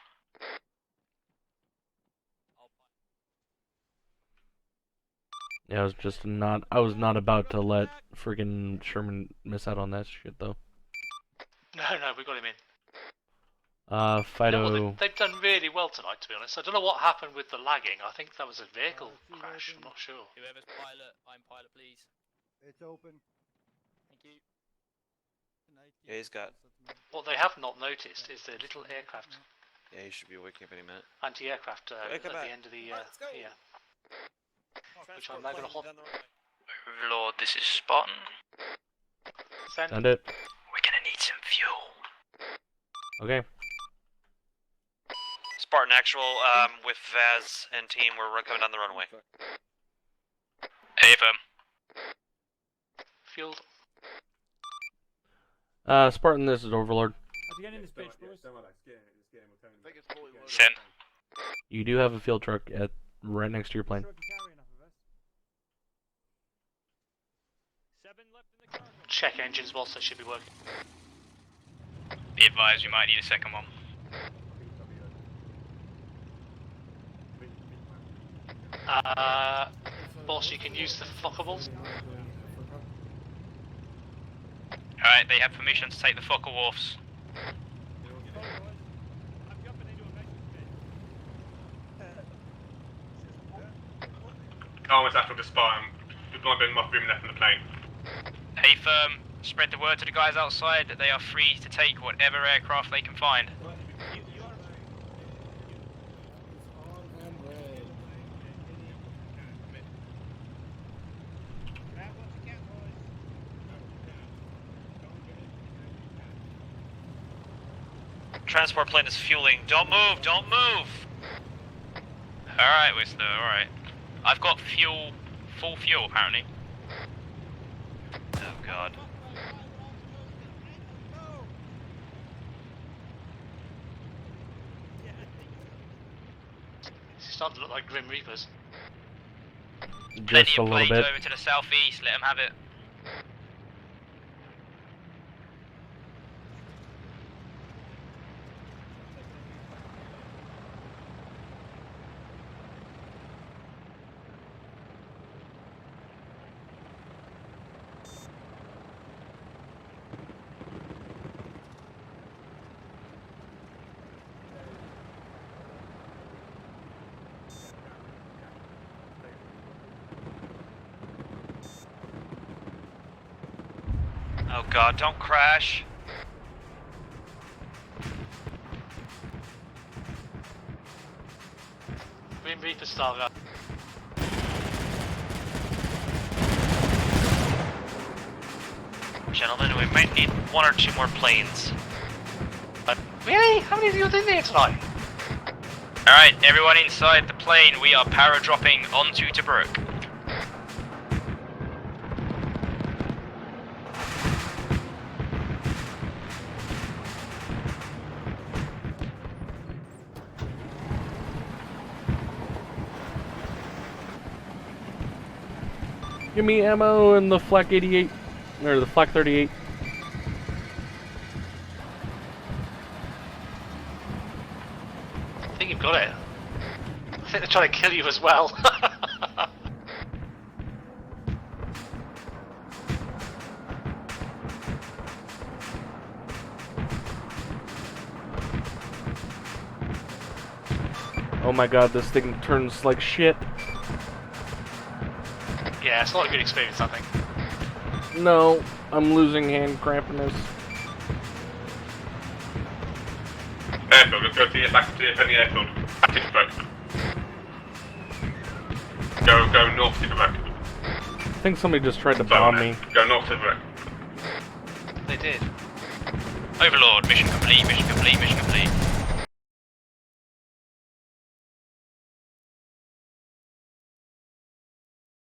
Yeah, I was not about to let friggin' Sherman miss out on that shit though. No, we got him in. Fido. No, they've done really well tonight, to be honest. I don't know what happened with the lagging. I think that was a vehicle crash. I'm not sure. Whoever's pilot, I'm pilot, please. It's open. Thank you. Yeah, he's got. What they have not noticed is the little aircraft, Yeah, he should be waking up any minute. anti-aircraft at Come the back. end of the here. Which I'm now going to hop. Overlord, this is Spartan. Send it. We're gonna need some fuel. Okay. Spartan Actual, with Vaz and team, we're coming down the runway. Hey, firm. Fueled. Spartan, this is Overlord. Send. You do have a field truck right next to your plane. Check engines whilst they should be working. Be advised, you might need a second one. Boss, you can use the fuckables. Alright, they have permission to take the Fokker wharfs. Oh, it's actual to Spartan. There's not been enough room left in the plane. Hey, firm. Spread the word to the guys outside that they are free to take whatever aircraft they can find. Transport plane is fueling. Don't move! Don't move! Alright, Whistler, alright. I've got fuel, full fuel apparently. Oh god. It's starting to look like Grim Reapers. Plenty Just a of little planes bit. over to the southeast, let them have it. Oh god, don't crash. Grim Reaper style guy. Gentlemen, we might need one or two more planes. Really? How many of you are in there tonight? Alright, everyone inside the plane, we are para-dropping onto Tobruk. Give me ammo and the Flak 88, or the Flak 38. I think you've got it. I think they're trying to kill you as well. Oh my god, this thing turns like shit. Yeah, it's not a good experience, I think. No, I'm losing hand crampiness. Airfield, let's go to the back to the any airfield. Tobruk. Go north Tobruk. I think somebody just tried to bomb me. Go north Tobruk. They did. Overlord, mission complete, mission complete, mission complete.